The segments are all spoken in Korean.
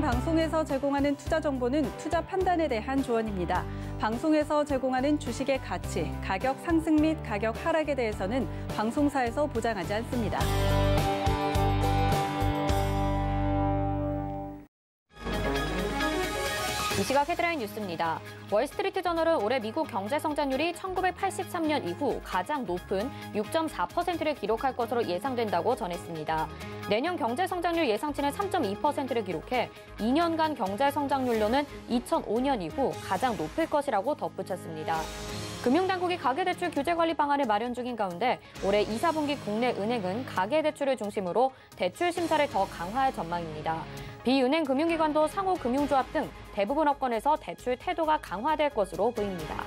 방송에서 제공하는 투자 정보는 투자 판단에 대한 조언입니다. 방송에서 제공하는 주식의 가치, 가격 상승 및 가격 하락에 대해서는 방송사에서 보장하지 않습니다. 이 시각 헤드라인 뉴스입니다. 월스트리트 저널은 올해 미국 경제 성장률이 1983년 이후 가장 높은 6.4%를 기록할 것으로 예상된다고 전했습니다. 내년 경제 성장률 예상치는 3.2%를 기록해 2년간 경제 성장률로는 2005년 이후 가장 높을 것이라고 덧붙였습니다. 금융당국이 가계대출 규제 관리 방안을 마련 중인 가운데 올해 2, 4분기 국내 은행은 가계대출을 중심으로 대출 심사를 더 강화할 전망입니다. 비은행 금융기관도 상호 금융조합 등 대부분 업권에서 대출 태도가 강화될 것으로 보입니다.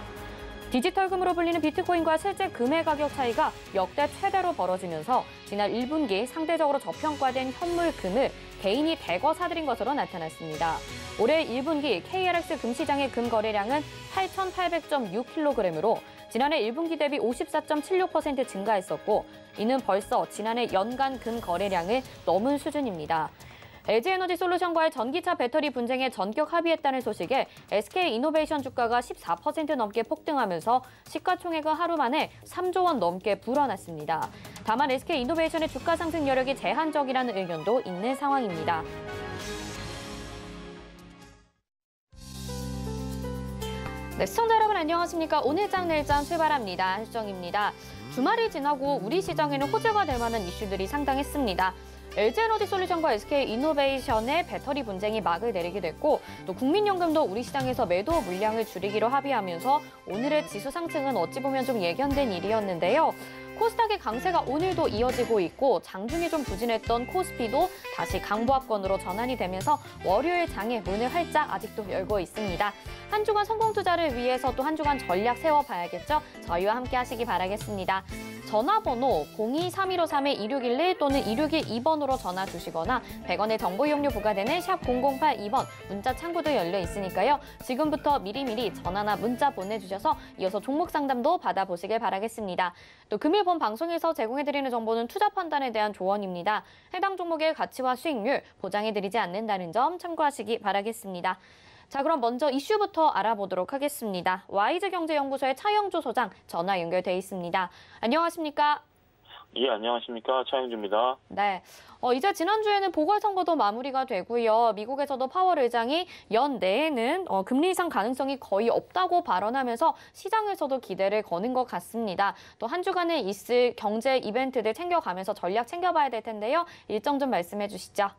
디지털금으로 불리는 비트코인과 실제 금의 가격 차이가 역대 최대로 벌어지면서 지난 1분기 상대적으로 저평가된 현물금을 개인이 대거 사들인 것으로 나타났습니다. 올해 1분기 KRX 금시장의 금 거래량은 8,800.6kg으로 지난해 1분기 대비 54.76% 증가했었고 이는 벌써 지난해 연간 금 거래량을 넘은 수준입니다. LG에너지솔루션과의 전기차 배터리 분쟁에 전격 합의했다는 소식에 SK이노베이션 주가가 14% 넘게 폭등하면서 시가총액은 하루 만에 3조 원 넘게 불어났습니다. 다만 SK이노베이션의 주가 상승 여력이 제한적이라는 의견도 있는 상황입니다. 네, 시청자 여러분 안녕하십니까? 오늘장 내일장 출발합니다. 한수정입니다. 주말이 지나고 우리 시장에는 호재가 될 만한 이슈들이 상당했습니다. LG에너지솔루션과 SK이노베이션의 배터리 분쟁이 막을 내리게 됐고 또 국민연금도 우리 시장에서 매도 물량을 줄이기로 합의하면서 오늘의 지수 상승은 어찌 보면 좀 예견된 일이었는데요. 코스닥의 강세가 오늘도 이어지고 있고 장중에 좀 부진했던 코스피도 다시 강보합권으로 전환이 되면서 월요일 장에 문을 활짝 아직도 열고 있습니다. 한 주간 성공 투자를 위해서 또 한 주간 전략 세워봐야겠죠? 저희와 함께 하시기 바라겠습니다. 전화번호 02-3153-2611 또는 2612번으로 전화 주시거나 100원의 정보 이용료 부과되는 샵 0082번 문자 창구도 열려 있으니까요. 지금부터 미리미리 전화나 문자 보내주셔서 이어서 종목 상담도 받아보시길 바라겠습니다. 또 금일 본 방송에서 제공해드리는 정보는 투자 판단에 대한 조언입니다. 해당 종목의 가치와 수익률 보장해드리지 않는다는 점 참고하시기 바라겠습니다. 자, 그럼 먼저 이슈부터 알아보도록 하겠습니다. 와이즈경제연구소의 차영주 소장 전화 연결돼 있습니다. 안녕하십니까? 예, 안녕하십니까? 차영주입니다. 네, 이제 지난주에는 보궐선거도 마무리가 되고요. 미국에서도 파월 의장이 연내에는 금리 인상 가능성이 거의 없다고 발언하면서 시장에서도 기대를 거는 것 같습니다. 또 한 주간에 있을 경제 이벤트들 챙겨가면서 전략 챙겨봐야 될 텐데요. 일정 좀 말씀해 주시죠.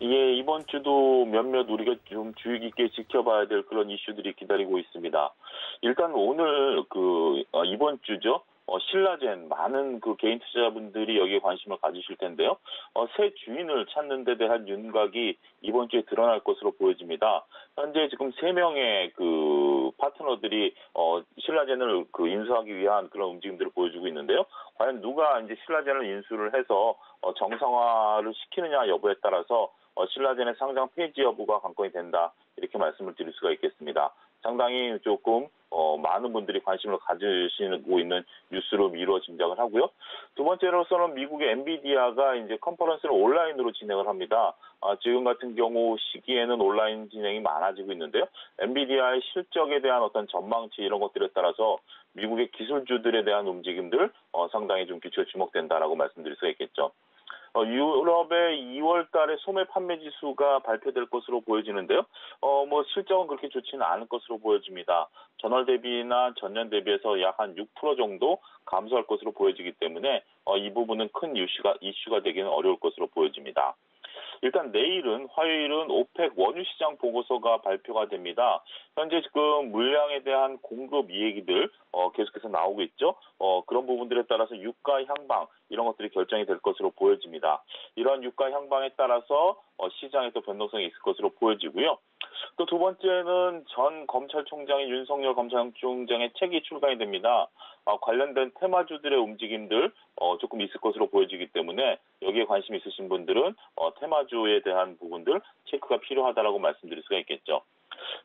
예, 이번 주도 몇몇 우리가 좀 주의 깊게 지켜봐야 될 그런 이슈들이 기다리고 있습니다. 일단 오늘 이번 주죠. 신라젠 많은 개인 투자자분들이 여기에 관심을 가지실 텐데요. 새 주인을 찾는 데 대한 윤곽이 이번 주에 드러날 것으로 보여집니다. 현재 지금 3명의 파트너들이 신라젠을 인수하기 위한 그런 움직임들을 보여주고 있는데요. 과연 누가 이제 신라젠을 인수를 해서 정상화를 시키느냐 여부에 따라서 신라젠의 상장 폐지 여부가 관건이 된다. 이렇게 말씀을 드릴 수가 있겠습니다. 상당히 조금 많은 분들이 관심을 가지시고 있는 뉴스로 미루어 짐작을 하고요. 두 번째로서는 미국의 엔비디아가 이제 컨퍼런스를 온라인으로 진행을 합니다. 지금 같은 경우 시기에는 온라인 진행이 많아지고 있는데요. 엔비디아의 실적에 대한 어떤 전망치 이런 것들에 따라서 미국의 기술주들에 대한 움직임들 상당히 좀 규칙에 주목된다라고 말씀드릴 수가 있겠죠. 유럽의 2월 달에 소매 판매 지수가 발표될 것으로 보여지는데요. 실적은 그렇게 좋지는 않을 것으로 보여집니다. 전월 대비나 전년 대비해서 약 한 6% 정도 감소할 것으로 보여지기 때문에 이 부분은 큰 이슈가 되기는 어려울 것으로 보여집니다. 일단 내일은 화요일은 오펙 원유 시장 보고서가 발표가 됩니다. 현재 지금 물량에 대한 공급 이야기들 계속해서 나오고 있죠. 그런 부분들에 따라서 유가 향방 이런 것들이 결정이 될 것으로 보여집니다. 이런 유가 향방에 따라서 시장에 또 변동성이 있을 것으로 보여지고요. 또 두 번째는 전 검찰총장인 윤석열 검찰총장의 책이 출간이 됩니다. 관련된 테마주들의 움직임들 조금 있을 것으로 보여지기 때문에 여기에 관심 있으신 분들은 테마주에 대한 부분들 체크가 필요하다라고 말씀드릴 수가 있겠죠.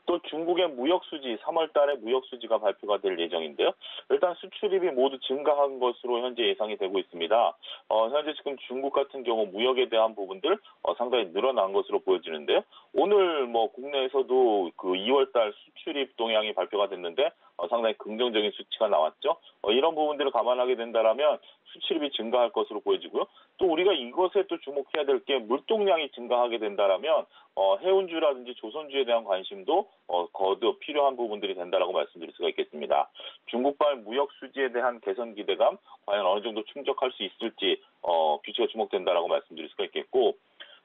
또 중국의 무역 수지, 3월 달에 무역 수지가 발표가 될 예정인데요. 일단 수출입이 모두 증가한 것으로 현재 예상이 되고 있습니다. 현재 지금 중국 같은 경우 무역에 대한 부분들 상당히 늘어난 것으로 보여지는데요. 오늘 뭐 국내에서도 그 2월 달 수출입 동향이 발표가 됐는데 상당히 긍정적인 수치가 나왔죠. 이런 부분들을 감안하게 된다라면 수출입이 증가할 것으로 보여지고요. 또 우리가 이것에 또 주목해야 될 게 물동량이 증가하게 된다라면 해운주라든지 조선주에 대한 관심도 거듭 필요한 부분들이 된다라고 말씀드릴 수가 있겠습니다. 중국발 무역 수지에 대한 개선 기대감 과연 어느 정도 충족할 수 있을지 규치가 주목된다라고 말씀드릴 수가 있겠고,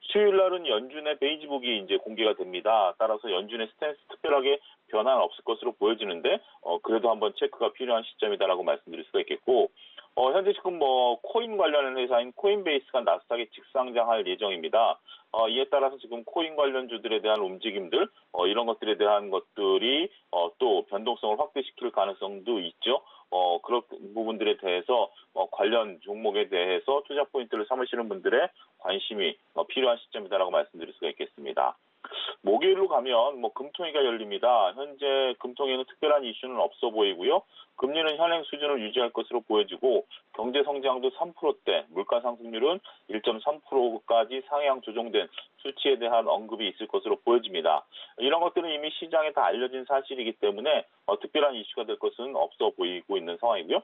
수요일 날은 연준의 베이지북이 이제 공개가 됩니다. 따라서 연준의 스탠스 특별하게 변화는 없을 것으로 보여지는데 그래도 한번 체크가 필요한 시점이다라고 말씀드릴 수가 있겠고, 현재 지금 뭐 코인 관련 회사인 코인베이스가 나스닥에 직상장할 예정입니다. 이에 따라서 지금 코인 관련주들에 대한 움직임들 이런 것들에 대한 것들이 또 변동성을 확대시킬 가능성도 있죠. 그런 부분들에 대해서 관련 종목에 대해서 투자 포인트를 삼으시는 분들의 관심이 필요한 시점이다라고 말씀드릴 수가 있겠습니다. 목요일로 가면 뭐 금통위가 열립니다. 현재 금통위에는 특별한 이슈는 없어 보이고요. 금리는 현행 수준을 유지할 것으로 보여지고 경제 성장도 3%대, 물가 상승률은 1.3%까지 상향 조정된 수치에 대한 언급이 있을 것으로 보여집니다. 이런 것들은 이미 시장에 다 알려진 사실이기 때문에 특별한 이슈가 될 것은 없어 보이고 있는 상황이고요.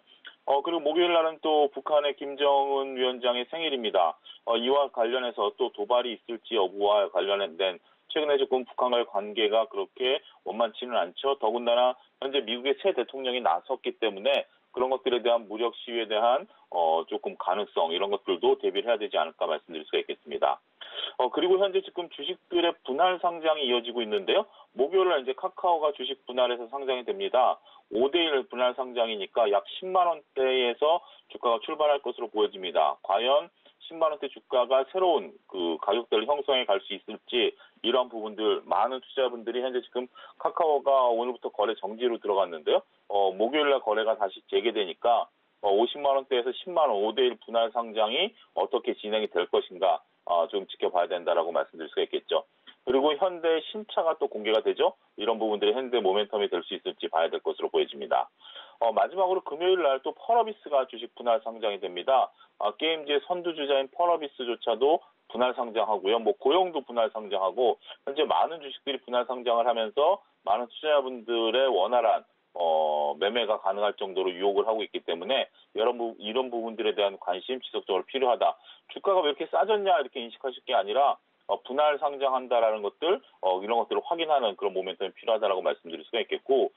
그리고 목요일 날은 또 북한의 김정은 위원장의 생일입니다. 이와 관련해서 또 도발이 있을지 여부와 관련된 최근에 조금 북한과의 관계가 그렇게 원만치는 않죠. 더군다나 현재 미국의 새 대통령이 나섰기 때문에 그런 것들에 대한 무력 시위에 대한 조금 가능성 이런 것들도 대비를 해야 되지 않을까 말씀드릴 수가 있겠습니다. 그리고 현재 지금 주식들의 분할 상장이 이어지고 있는데요. 목요일에 이제 카카오가 주식 분할해서 상장이 됩니다. 5대1 분할 상장이니까 약 10만 원대에서 주가가 출발할 것으로 보여집니다. 과연 10만 원대 주가가 새로운 그 가격대를 형성해 갈 수 있을지 이런 부분들 많은 투자자분들이 현재 지금 카카오가 오늘부터 거래 정지로 들어갔는데요. 목요일날 거래가 다시 재개되니까 50만 원대에서 10만 원 5대1 분할 상장이 어떻게 진행이 될 것인가 좀 지켜봐야 된다라고 말씀드릴 수가 있겠죠. 그리고 현대 신차가 또 공개가 되죠. 이런 부분들이 현대 모멘텀이 될 수 있을지 봐야 될 것으로 보여집니다. 마지막으로 금요일 날 또 펄어비스가 주식 분할 상장이 됩니다. 게임즈의 선두주자인 펄어비스조차도 분할 상장하고요. 뭐 고용도 분할 상장하고 현재 많은 주식들이 분할 상장을 하면서 많은 투자자분들의 원활한 매매가 가능할 정도로 유혹을 하고 있기 때문에 이런 부분들에 대한 관심 지속적으로 필요하다. 주가가 왜 이렇게 싸졌냐 이렇게 인식하실 게 아니라 분할 상장한다라는 것들 이런 것들을 확인하는 그런 모멘텀이 필요하다라고 말씀드릴 수가 있겠고,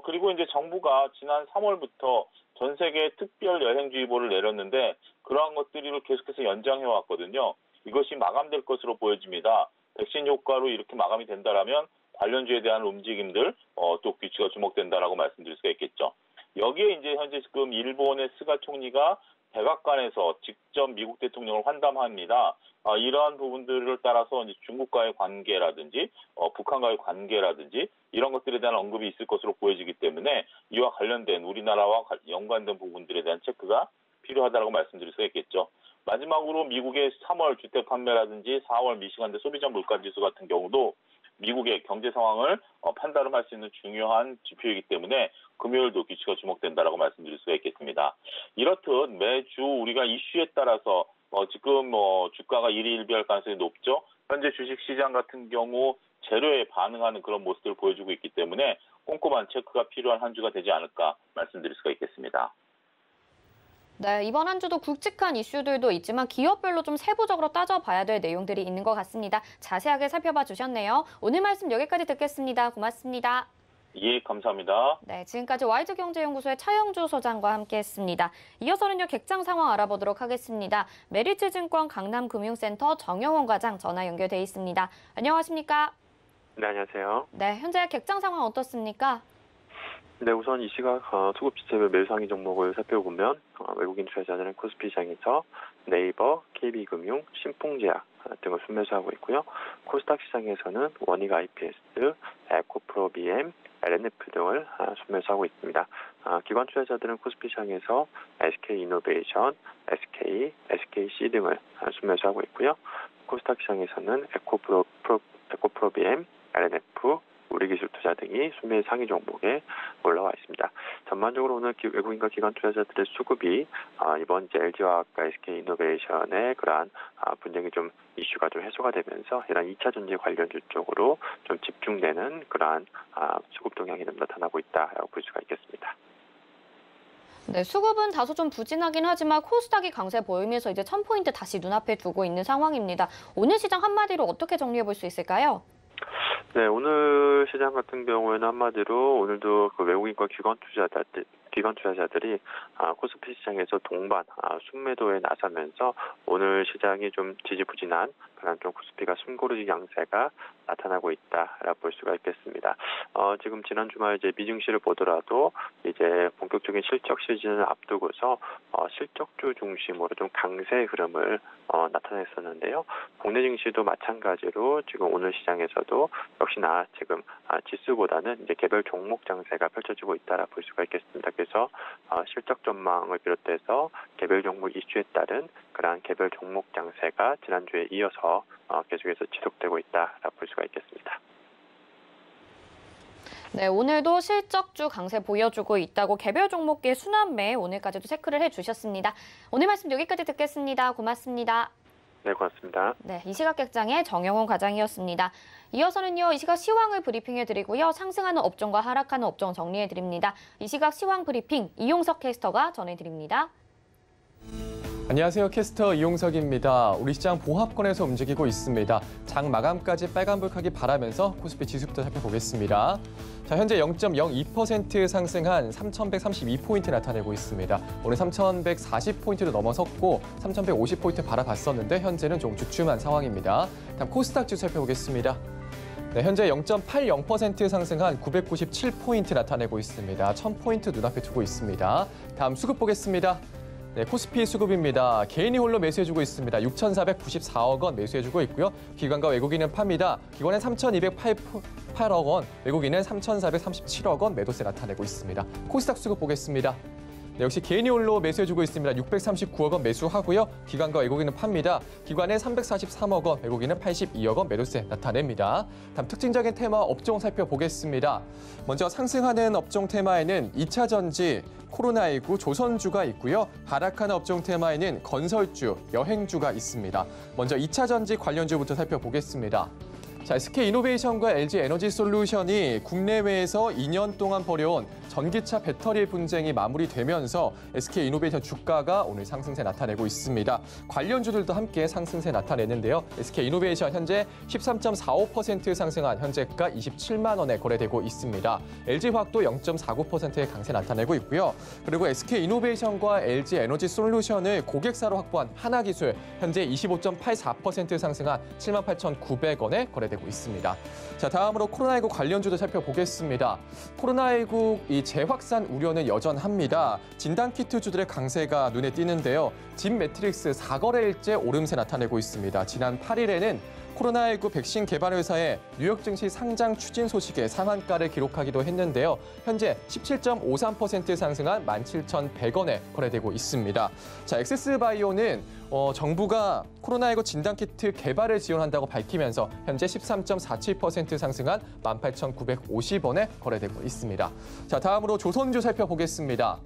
그리고 이제 정부가 지난 3월부터 전 세계 특별 여행주의보를 내렸는데 그러한 것들을 계속해서 연장해 왔거든요. 이것이 마감될 것으로 보여집니다. 백신 효과로 이렇게 마감이 된다라면 관련주에 대한 움직임들 또 규칙가 주목된다라고 말씀드릴 수가 있겠죠. 여기에 이제 현재 지금 일본의 스가 총리가 백악관에서 직접 미국 대통령을 환담합니다. 이러한 부분들을 따라서 이제 중국과의 관계라든지 북한과의 관계라든지 이런 것들에 대한 언급이 있을 것으로 보여지기 때문에 이와 관련된 우리나라와 연관된 부분들에 대한 체크가 필요하다고 말씀드릴 수가 있겠죠. 마지막으로 미국의 3월 주택 판매라든지 4월 미시간대 소비자 물가지수 같은 경우도 미국의 경제 상황을 판단할 수 있는 중요한 지표이기 때문에 금요일도 규칙가 주목된다라고 말씀드릴 수가 있겠습니다. 이렇듯 매주 우리가 이슈에 따라서 지금 주가가 일희일비할 가능성이 높죠. 현재 주식시장 같은 경우 재료에 반응하는 그런 모습들을 보여주고 있기 때문에 꼼꼼한 체크가 필요한 한 주가 되지 않을까 말씀드릴 수가 있겠습니다. 네, 이번 한 주도 굵직한 이슈들도 있지만 기업별로 좀 세부적으로 따져봐야 될 내용들이 있는 것 같습니다. 자세하게 살펴봐 주셨네요. 오늘 말씀 여기까지 듣겠습니다. 고맙습니다. 예, 감사합니다. 네, 지금까지 와이즈경제연구소의 차영주 소장과 함께했습니다. 이어서는요, 객장 상황 알아보도록 하겠습니다. 메리츠증권 강남금융센터 정영원 과장 전화 연결돼 있습니다. 안녕하십니까? 네, 안녕하세요. 네, 현재 객장 상황 어떻습니까? 네, 우선 이 시각 투급 지수별 매수 상위 종목을 살펴보면 외국인 투자자들은 코스피 시장에서 네이버, KB금융, 신풍제약 등을 순매수하고 있고요. 코스닥 시장에서는 원익 IPS, 에코프로비엠, LNF 등을 순매수하고 있습니다. 기관 투자자들은 코스피 시장에서 SK이노베이션, SK, SKC 등을 순매수하고 있고요. 코스닥 시장에서는 에코프로비엠, LNF, 우리기술투자 등이 순매 상위 종목에 올라와 있습니다. 전반적으로 오늘 외국인과 기관 투자자들의 수급이 이번 이제 LG화학과 SK이노베이션의 그러한 분쟁이 좀 이슈가 좀 해소가 되면서 이런 2차 전지 관련주 쪽으로 좀 집중되는 그러한 수급 동향이 좀 나타나고 있다라고 볼 수가 있겠습니다. 네, 수급은 다소 좀 부진하긴 하지만 코스닥이 강세 보이면서 이제 1000포인트 다시 눈앞에 두고 있는 상황입니다. 오늘 시장 한마디로 어떻게 정리해 볼 수 있을까요? 네, 오늘 시장 같은 경우에는 한마디로 오늘도 그 외국인과 기관 투자자들이 코스피 시장에서 동반 순매도에 나서면서 오늘 시장이 좀 지지부진한 그런 좀 코스피가 숨고르기 양세가 나타나고 있다라고 볼 수가 있겠습니다. 지금 지난 주말 이제 미증시를 보더라도 이제 본격적인 실적 시즌을 앞두고서 실적주 중심으로 좀 강세 흐름을 나타냈었는데요. 국내 증시도 마찬가지로 지금 오늘 시장에서도 역시나 지금 지수보다는 이제 개별 종목 장세가 펼쳐지고 있다라고 볼 수가 있겠습니다. 그래서 실적 전망을 비롯해서 개별 종목 이슈에 따른 그러한 개별 종목 장세가 지난주에 이어서 계속해서 지속되고 있다라고 볼 수가 있겠습니다. 네, 오늘도 실적주 강세 보여주고 있다고 개별 종목의 순환매 오늘까지도 체크를 해주셨습니다. 오늘 말씀 여기까지 듣겠습니다. 고맙습니다. 네, 고맙습니다. 네, 이시각객장의 정영훈 과장이었습니다. 이어서는요, 이시각 시황을 브리핑해드리고요. 상승하는 업종과 하락하는 업종 정리해드립니다. 이시각 시황 브리핑 이용석 캐스터가 전해드립니다. 안녕하세요. 캐스터 이용석입니다. 우리 시장 보합권에서 움직이고 있습니다. 장 마감까지 빨간불 켜기 바라면서 코스피 지수부터 살펴보겠습니다. 자, 현재 0.02% 상승한 3,132포인트 나타내고 있습니다. 오늘 3,140포인트도 넘어섰고 3,150포인트 바라봤었는데 현재는 좀 주춤한 상황입니다. 다음 코스닥 지수 살펴보겠습니다. 네, 현재 0.80% 상승한 997포인트 나타내고 있습니다. 1000포인트 눈앞에 두고 있습니다. 다음 수급 보겠습니다. 네, 코스피 수급입니다. 개인이 홀로 매수해주고 있습니다. 6,494억 원 매수해주고 있고요. 기관과 외국인은 팝니다. 기관은 3,208억 원, 외국인은 3,437억 원 매도세 나타내고 있습니다. 코스닥 수급 보겠습니다. 네, 역시 개인이 홀로 매수해주고 있습니다. 639억 원 매수하고요. 기관과 외국인은 팝니다. 기관은 343억 원, 외국인은 82억 원 매도세 나타냅니다. 다음 특징적인 테마 업종 살펴보겠습니다. 먼저 상승하는 업종 테마에는 2차 전지, 코로나19, 조선주가 있고요. 하락하는 업종 테마에는 건설주, 여행주가 있습니다. 먼저 2차 전지 관련주부터 살펴보겠습니다. 자, SK이노베이션과 LG에너지솔루션이 국내외에서 2년 동안 벌여온 전기차 배터리 분쟁이 마무리되면서 SK이노베이션 주가가 오늘 상승세 나타내고 있습니다. 관련주들도 함께 상승세 나타내는데요. SK이노베이션 현재 13.45% 상승한 현재가 27만 원에 거래되고 있습니다. LG화학도 0.49%의 강세 나타내고 있고요. 그리고 SK이노베이션과 LG에너지솔루션을 고객사로 확보한 하나기술 현재 25.84% 상승한 78,900원에 거래되고 있습니다. 자, 다음으로 코로나19 관련주도 살펴보겠습니다. 코로나19 이 재확산 우려는 여전합니다. 진단키트주들의 강세가 눈에 띄는데요. 진매트릭스 4거래일째 오름세 나타내고 있습니다. 지난 8일에는 코로나19 백신 개발 회사의 뉴욕 증시 상장 추진 소식에 상한가를 기록하기도 했는데요. 현재 17.53% 상승한 17,100원에 거래되고 있습니다. 자, 엑세스바이오는 정부가 코로나19 진단키트 개발을 지원한다고 밝히면서 현재 13.47% 상승한 18,950원에 거래되고 있습니다. 자, 다음으로 조선주 살펴보겠습니다.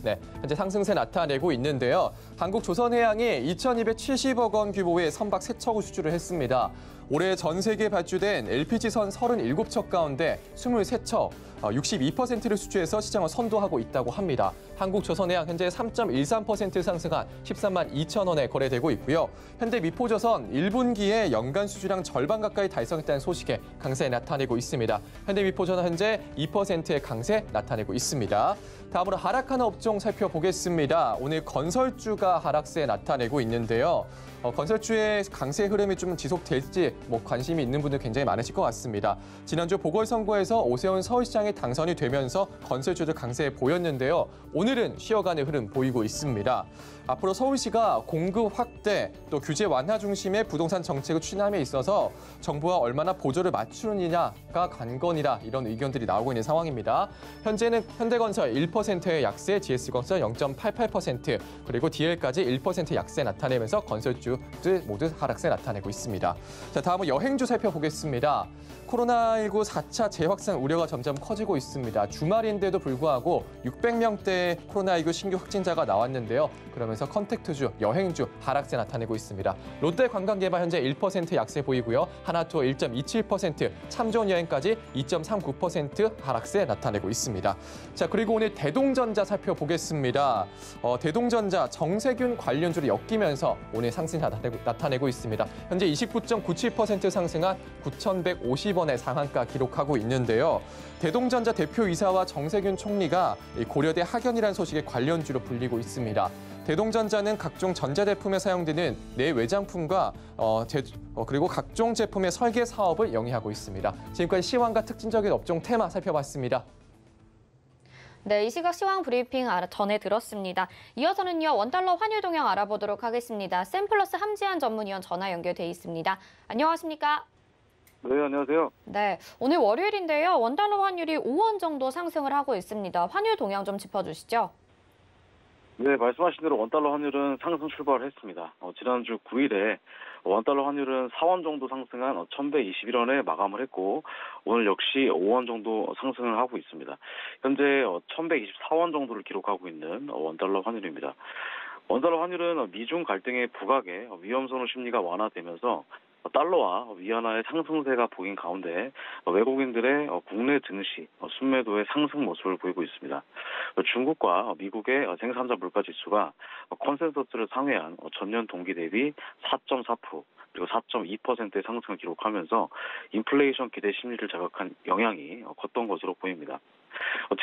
네, 현재 상승세 나타내고 있는데요. 한국조선해양이 2,270억 원 규모의 선박 3척을 수주를 했습니다. 올해 전 세계에 발주된 LPG선 37척 가운데 23척, 62%를 수주해서 시장을 선도하고 있다고 합니다. 한국조선해양 현재 3.13% 상승한 13만 2천 원에 거래되고 있고요. 현대미포조선 1분기에 연간 수주량 절반 가까이 달성했다는 소식에 강세 나타내고 있습니다. 현대미포조선 현재 2%의 강세 나타내고 있습니다. 다음으로 하락하는 업종 살펴보겠습니다. 오늘 건설주가 하락세 나타내고 있는데요. 건설주의 강세 흐름이 좀 지속될지 관심이 있는 분들 굉장히 많으실 것 같습니다. 지난주 보궐선거에서 오세훈 서울시장이 당선이 되면서 건설주들 강세 보였는데요. 오늘은 쉬어가는 흐름 보이고 있습니다. 앞으로 서울시가 공급 확대 또 규제 완화 중심의 부동산 정책을 추진함에 있어서 정부가 얼마나 보조를 맞추느냐가 관건이다 이런 의견들이 나오고 있는 상황입니다. 현재는 현대건설 1%의 약세, GS건설 0.88% 그리고 DL까지 1% 약세 나타내면서 건설주 이슈들 모두 하락세 나타내고 있습니다. 자, 다음은 여행주 살펴보겠습니다. 코로나19 4차 재확산 우려가 점점 커지고 있습니다. 주말인데도 불구하고 600명대의 코로나19 신규 확진자가 나왔는데요. 그러면서 컨택트주, 여행주 하락세 나타내고 있습니다. 롯데관광개발 현재 1% 약세 보이고요. 하나투어 1.27%, 참좋은여행까지 2.39% 하락세 나타내고 있습니다. 자, 그리고 오늘 대동전자 살펴보겠습니다. 대동전자 정세균 관련주를 엮이면서 오늘 상승 나타내고 있습니다. 현재 29.97% 상승한 9,150원의 상한가 기록하고 있는데요. 대동전자 대표이사와 정세균 총리가 고려대 학연이라는 소식의 관련주로 불리고 있습니다. 대동전자는 각종 전자제품에 사용되는 내외장품과 그리고 각종 제품의 설계 사업을 영위하고 있습니다. 지금까지 시황과 특징적인 업종 테마 살펴봤습니다. 네, 이 시각 시황 브리핑 전해 들었습니다. 이어서는요, 원달러 환율 동향 알아보도록 하겠습니다. 샘플러스 함지한 전문위원 전화 연결돼 있습니다. 안녕하십니까? 네, 안녕하세요. 네, 오늘 월요일인데요. 원달러 환율이 5원 정도 상승을 하고 있습니다. 환율 동향 좀 짚어주시죠. 네, 말씀하신 대로 원달러 환율은 상승 출발을 했습니다. 지난주 9일에 원달러 환율은 4원 정도 상승한 1,121원에 마감을 했고 오늘 역시 5원 정도 상승을 하고 있습니다. 현재 1,124원 정도를 기록하고 있는 원달러 환율입니다. 원달러 환율은 미중 갈등의 부각에 위험선호 심리가 완화되면서 달러와 위안화의 상승세가 보인 가운데 외국인들의 국내 증시 순매도의 상승 모습을 보이고 있습니다. 중국과 미국의 생산자 물가지수가 컨센서스를 상회한 전년 동기 대비 4.4% 그리고 4.2%의 상승을 기록하면서 인플레이션 기대 심리를 자극한 영향이 컸던 것으로 보입니다.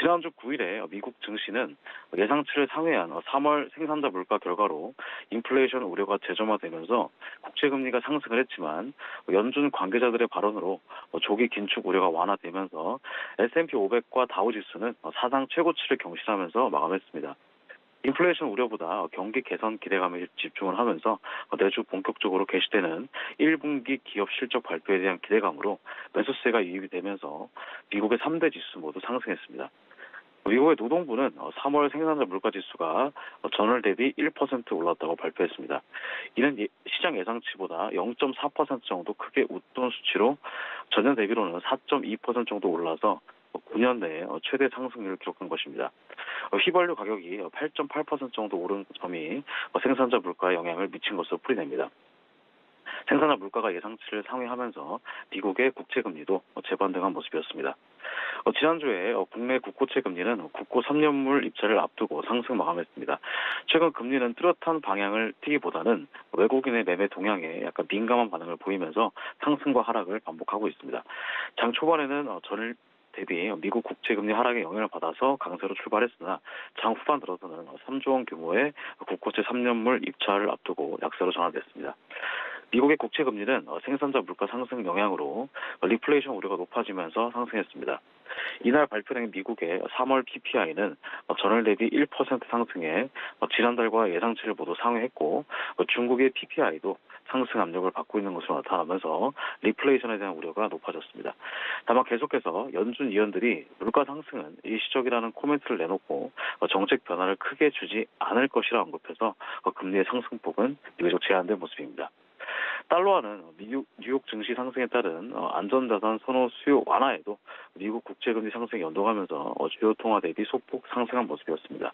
지난주 9일에 미국 증시는 예상치를 상회한 3월 생산자 물가 결과로 인플레이션 우려가 재점화되면서 국채금리가 상승을 했지만 연준 관계자들의 발언으로 조기 긴축 우려가 완화되면서 S&P 500과 다우지수는 사상 최고치를 경신하면서 마감했습니다. 인플레이션 우려보다 경기 개선 기대감에 집중을 하면서 내주 본격적으로 개시되는 1분기 기업 실적 발표에 대한 기대감으로 매수세가 유입이 되면서 미국의 3대 지수 모두 상승했습니다. 미국의 노동부는 3월 생산자 물가지수가 전월 대비 1% 올랐다고 발표했습니다. 이는 시장 예상치보다 0.4% 정도 크게 웃돈 수치로 전년 대비로는 4.2% 정도 올라서 9년 내에 최대 상승률을 기록한 것입니다. 휘발유 가격이 8.8% 정도 오른 점이 생산자 물가에 영향을 미친 것으로 풀이됩니다. 생산자 물가가 예상치를 상회하면서 미국의 국채금리도 재반등한 모습이었습니다. 지난주에 국내 국고채 금리는 국고 3년물 입찰을 앞두고 상승 마감했습니다. 최근 금리는 뚜렷한 방향을 띠기보다는 외국인의 매매 동향에 약간 민감한 반응을 보이면서 상승과 하락을 반복하고 있습니다. 장 초반에는 전일 대비 미국 국채금리 하락의 영향을 받아서 강세로 출발했으나 장 후반 들어서는 3조 원 규모의 국고채 3년물 입찰을 앞두고 약세로 전환됐습니다. 미국의 국채금리는 생산자 물가 상승 영향으로 리플레이션 우려가 높아지면서 상승했습니다. 이날 발표된 미국의 3월 PPI는 전월 대비 1% 상승해 지난달과 예상치를 모두 상회했고 중국의 PPI도 상승 압력을 받고 있는 것으로 나타나면서 리플레이션에 대한 우려가 높아졌습니다. 다만 계속해서 연준 위원들이 물가 상승은 일시적이라는 코멘트를 내놓고 정책 변화를 크게 주지 않을 것이라 언급해서 금리의 상승폭은 비교적 제한된 모습입니다. 달러화는 뉴욕 증시 상승에 따른 안전자산 선호 수요 완화에도 미국 국채금리 상승에 연동하면서 주요 통화 대비 소폭 상승한 모습이었습니다.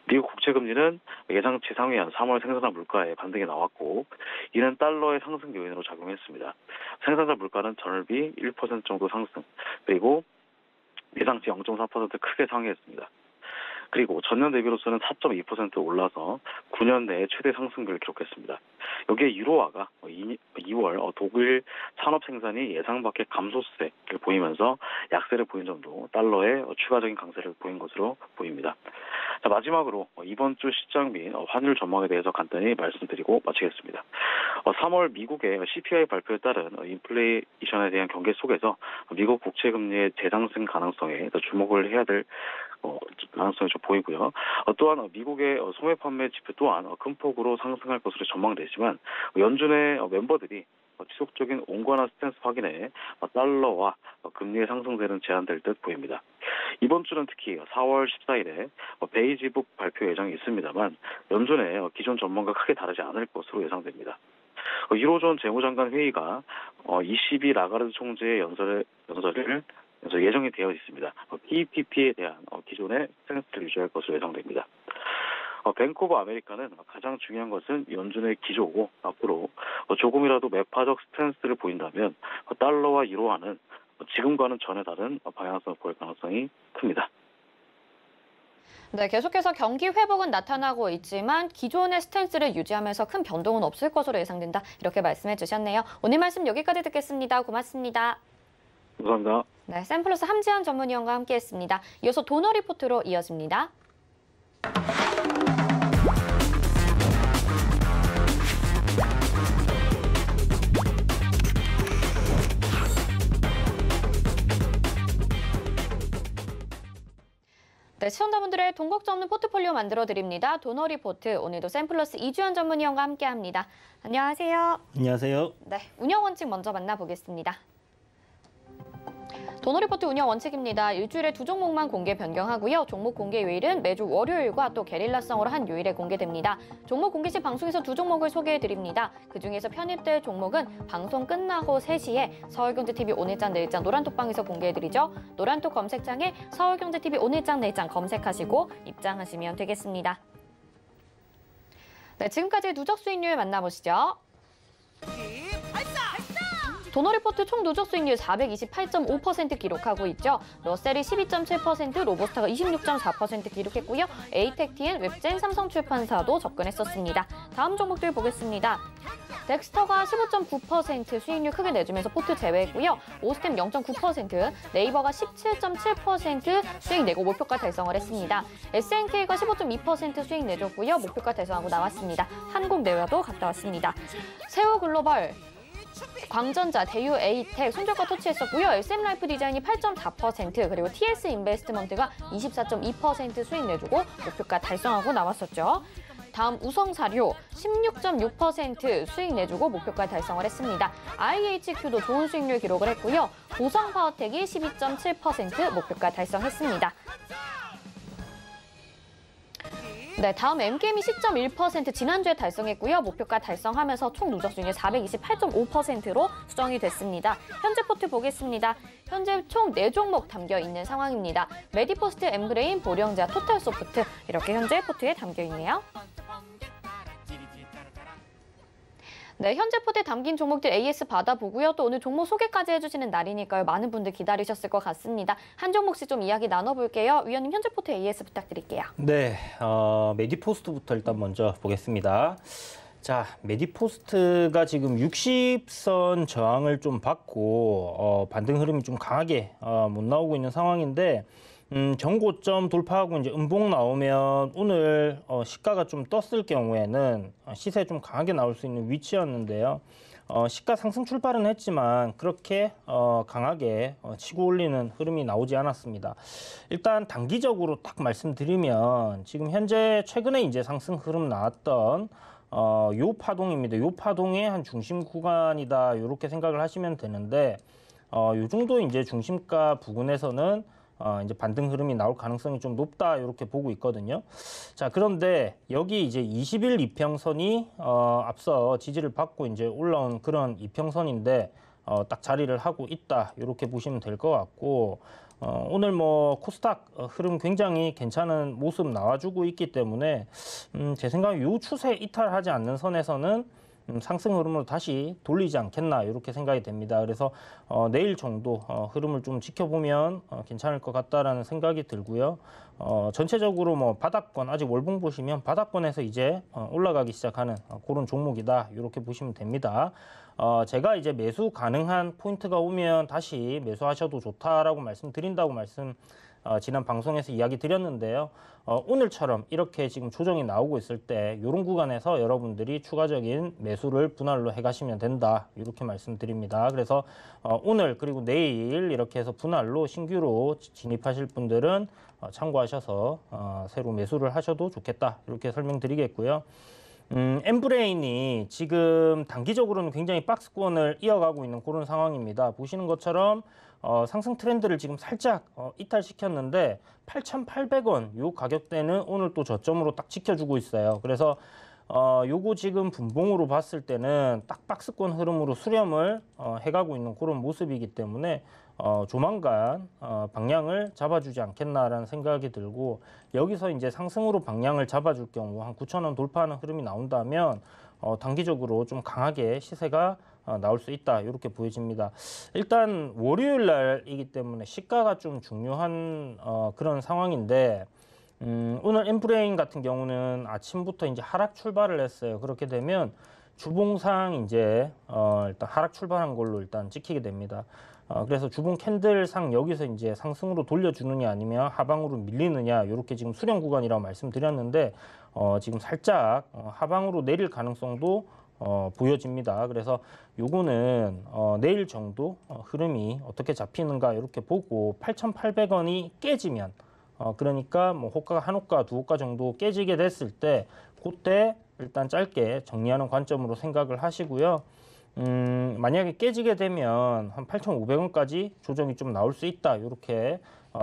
미국 국채금리는 예상치 상회한 3월 생산자 물가에 반등이 나왔고 이는 달러의 상승 요인으로 작용했습니다. 생산자 물가는 전월비 1% 정도 상승 그리고 예상치 0.4% 크게 상회했습니다. 그리고 전년 대비로서는 4.2% 올라서 9년 내에 최대 상승률을 기록했습니다. 여기에 유로화가 2월 독일 산업 생산이 예상 밖의 감소세를 보이면서 약세를 보인 점도 달러의 추가적인 강세를 보인 것으로 보입니다. 자, 마지막으로 이번 주 시장 및 환율 전망에 대해서 간단히 말씀드리고 마치겠습니다. 3월 미국의 CPI 발표에 따른 인플레이션에 대한 경계 속에서 미국 국채 금리의 재상승 가능성에 더 주목을 해야 될 가능성이 좀 보이고요. 또한 미국의 소매 판매 지표 또한 큰 폭으로 상승할 것으로 전망되지만 연준의 멤버들이 지속적인 온건한 스탠스 확인에 달러와 금리의 상승세는 제한될 듯 보입니다. 이번 주는 특히 4월 14일에 베이지북 발표 예정이 있습니다만 연준의 기존 전망과 크게 다르지 않을 것으로 예상됩니다. 1호 재무장관 회의가 22 라가르드 총재의 연설을 예정이 되어 있습니다. PPP에 대한 기존의 스탠스를 유지할 것으로 예상됩니다. 뱅크 오브 아메리카는 가장 중요한 것은 연준의 기조고 앞으로 조금이라도 매파적 스탠스를 보인다면 달러와 유로화는 지금과는 전혀 다른 방향성을 보일 가능성이 큽니다. 네, 계속해서 경기 회복은 나타나고 있지만 기존의 스탠스를 유지하면서 큰 변동은 없을 것으로 예상된다. 이렇게 말씀해 주셨네요. 오늘 말씀 여기까지 듣겠습니다. 고맙습니다. 감사합니다. 네, 샘플러스 함지한 전문위원과 함께했습니다. 이어서 도너 리포트로 이어집니다. 네, 시청자분들의 돈 걱정 없는 포트폴리오 만들어드립니다. 도너 리포트, 오늘도 샘플러스 이주연 전문위원과 함께합니다. 안녕하세요. 안녕하세요. 네, 운영 원칙 먼저 만나보겠습니다. 도너 리포트 운영 원칙입니다. 일주일에 2종목만 공개 변경하고요. 종목 공개 요일은 매주 월요일과 또 게릴라성으로 한 요일에 공개됩니다. 종목 공개 시 방송에서 2종목을 소개해드립니다. 그중에서 편입될 종목은 방송 끝나고 3시에 서울경제TV 오늘장 내일장 노란톡방에서 공개해드리죠. 노란톡 검색창에 서울경제TV 오늘장 내일장 검색하시고 입장하시면 되겠습니다. 네, 지금까지 누적 수익률 만나보시죠. 도너 리포트 총 누적 수익률 428.5% 기록하고 있죠. 러셀이 12.7%, 로보스타가 26.4% 기록했고요. 에이텍TN, 웹젠, 삼성출판사도 접근했었습니다. 다음 종목들 보겠습니다. 덱스터가 15.9% 수익률 크게 내주면서 포트 제외했고요. 오스템 0.9%, 네이버가 17.7% 수익 내고 목표가 달성을 했습니다. SNK가 15.2% 수익 내줬고요. 목표가 달성하고 나왔습니다. 한국내외도 갔다 왔습니다. 세우글로벌, 광전자, 대유, 에이텍, 손절가 터치했었고요. SM라이프 디자인이 8.4%, 그리고 TS 인베스트먼트가 24.2% 수익 내주고 목표가 달성하고 나왔었죠. 다음 우성사료 16.6% 수익 내주고 목표가 달성을 했습니다. IHQ도 좋은 수익률 기록을 했고요. 보성파워텍이 12.7% 목표가 달성했습니다. 네, 다음 MKM이 10.1% 지난주에 달성했고요. 목표가 달성하면서 총 누적 수익률 428.5%로 수정이 됐습니다. 현재 포트 보겠습니다. 현재 총 4종목 담겨 있는 상황입니다. 메디포스트, 엠브레인, 보령제약, 토탈소프트 이렇게 현재 포트에 담겨 있네요. 네, 현재 포트에 담긴 종목들 AS 받아보고요. 또 오늘 종목 소개까지 해주시는 날이니까요. 많은 분들 기다리셨을 것 같습니다. 한 종목씩 좀 이야기 나눠볼게요. 위원님, 현재 포트 AS 부탁드릴게요. 네, 메디포스트부터 일단 먼저 보겠습니다. 자, 메디포스트가 지금 60선 저항을 좀 받고 반등 흐름이 좀 강하게 못 나오고 있는 상황인데 전고점 돌파하고 이제 음봉 나오면 오늘 시가가 좀 떴을 경우에는 시세 좀 강하게 나올 수 있는 위치였는데요. 시가 상승 출발은 했지만 그렇게 강하게 치고 올리는 흐름이 나오지 않았습니다. 일단 단기적으로 딱 말씀드리면 지금 현재 최근에 이제 상승 흐름 나왔던 요 파동입니다. 요 파동의 한 중심 구간이다 이렇게 생각을 하시면 되는데 요 정도 이제 중심가 부근에서는 이제 반등 흐름이 나올 가능성이 좀 높다 이렇게 보고 있거든요. 자, 그런데 여기 이제 20일 이평선이 앞서 지지를 받고 이제 올라온 그런 이평선인데 딱 자리를 하고 있다 이렇게 보시면 될 것 같고 오늘 뭐 코스닥 흐름 굉장히 괜찮은 모습 나와주고 있기 때문에 제 생각에 이 추세 이탈하지 않는 선에서는 상승 흐름으로 다시 돌리지 않겠나 이렇게 생각이 됩니다. 그래서 내일 정도 흐름을 좀 지켜보면 괜찮을 것 같다라는 생각이 들고요. 전체적으로 뭐 바닥권 아직 월봉 보시면 바닥권에서 이제 올라가기 시작하는 그런 종목이다 이렇게 보시면 됩니다. 제가 이제 매수 가능한 포인트가 오면 다시 매수하셔도 좋다라고 말씀드린다고 지난 방송에서 이야기 드렸는데요. 오늘처럼 이렇게 지금 조정이 나오고 있을 때 이런 구간에서 여러분들이 추가적인 매수를 분할로 해가시면 된다 이렇게 말씀드립니다. 그래서 오늘 그리고 내일 이렇게 해서 분할로 신규로 진입하실 분들은 참고하셔서 새로 매수를 하셔도 좋겠다 이렇게 설명드리겠고요. 엠브레인이 지금 단기적으로는 굉장히 박스권을 이어가고 있는 그런 상황입니다. 보시는 것처럼 상승 트렌드를 지금 살짝 이탈시켰는데 8,800원 요 가격대는 오늘 또 저점으로 딱 지켜주고 있어요. 그래서 요거 지금 분봉으로 봤을 때는 딱 박스권 흐름으로 수렴을 해가고 있는 그런 모습이기 때문에 조만간 방향을 잡아주지 않겠나라는 생각이 들고, 여기서 이제 상승으로 방향을 잡아줄 경우 한 9,000원 돌파하는 흐름이 나온다면 단기적으로 좀 강하게 시세가 나올 수 있다, 이렇게 보여집니다. 일단 월요일 날이기 때문에 시가가 좀 중요한 그런 상황인데, 오늘 엠브레인 같은 경우는 아침부터 이제 하락 출발을 했어요. 그렇게 되면 주봉상 이제 일단 하락 출발한 걸로 일단 찍히게 됩니다. 그래서 주봉 캔들상 여기서 이제 상승으로 돌려주느냐 아니면 하방으로 밀리느냐, 이렇게 지금 수렴 구간이라고 말씀드렸는데 지금 살짝 하방으로 내릴 가능성도 보여집니다. 그래서 요거는 내일 정도 흐름이 어떻게 잡히는가 이렇게 보고 8,800원이 깨지면 그러니까 뭐 호가가 한 호가, 두 호가 정도 깨지게 됐을 때 그때 일단 짧게 정리하는 관점으로 생각을 하시고요. 만약에 깨지게 되면 한 8,500원까지 조정이 좀 나올 수 있다, 이렇게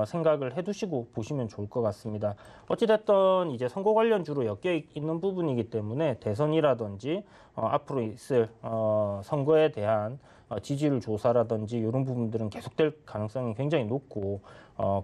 생각을 해두시고 보시면 좋을 것 같습니다. 어찌됐든 이제 선거 관련주로 엮여 있는 부분이기 때문에 대선이라든지 앞으로 있을 선거에 대한 지지율 조사라든지 이런 부분들은 계속될 가능성이 굉장히 높고,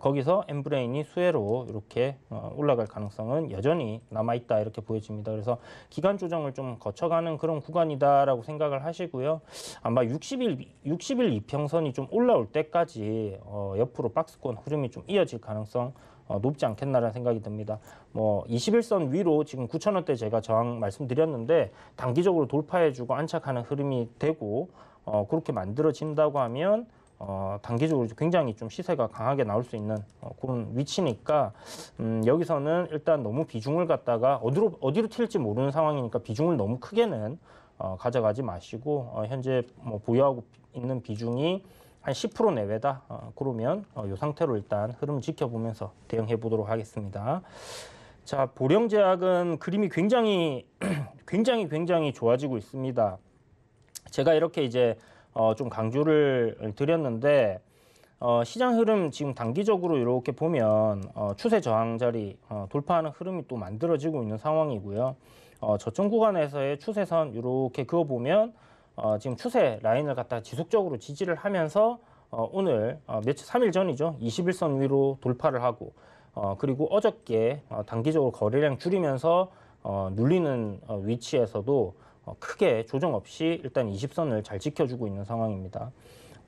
거기서 엠브레인이 수혜로 이렇게 올라갈 가능성은 여전히 남아있다, 이렇게 보여집니다. 그래서 기간 조정을 좀 거쳐가는 그런 구간이다라고 생각을 하시고요. 아마 60일 이평선이 좀 올라올 때까지 옆으로 박스권 흐름이 좀 이어질 가능성 높지 않겠나라는 생각이 듭니다. 뭐 21선 위로 지금 9,000원대 제가 저항 말씀드렸는데 단기적으로 돌파해주고 안착하는 흐름이 되고 그렇게 만들어진다고 하면 단기적으로 굉장히 좀 시세가 강하게 나올 수 있는 그런 위치니까 여기서는 일단 너무 비중을 갖다가 어디로 튈지 모르는 상황이니까 비중을 너무 크게는 가져가지 마시고 현재 뭐 보유하고 있는 비중이 한 10% 내외다. 그러면 이 상태로 일단 흐름 지켜보면서 대응해 보도록 하겠습니다. 자, 보령제약은 그림이 굉장히 좋아지고 있습니다. 제가 이렇게 이제 좀 강조를 드렸는데 시장 흐름 지금 단기적으로 이렇게 보면 추세 저항 자리 돌파하는 흐름이 또 만들어지고 있는 상황이고요. 저점 구간에서의 추세선 이렇게 그어보면 지금 추세 라인을 갖다가 지속적으로 지지를 하면서 오늘 3일 전이죠. 21선 위로 돌파를 하고 그리고 어저께 단기적으로 거래량 줄이면서 눌리는 위치에서도 크게 조정 없이 일단 20선을 잘 지켜주고 있는 상황입니다.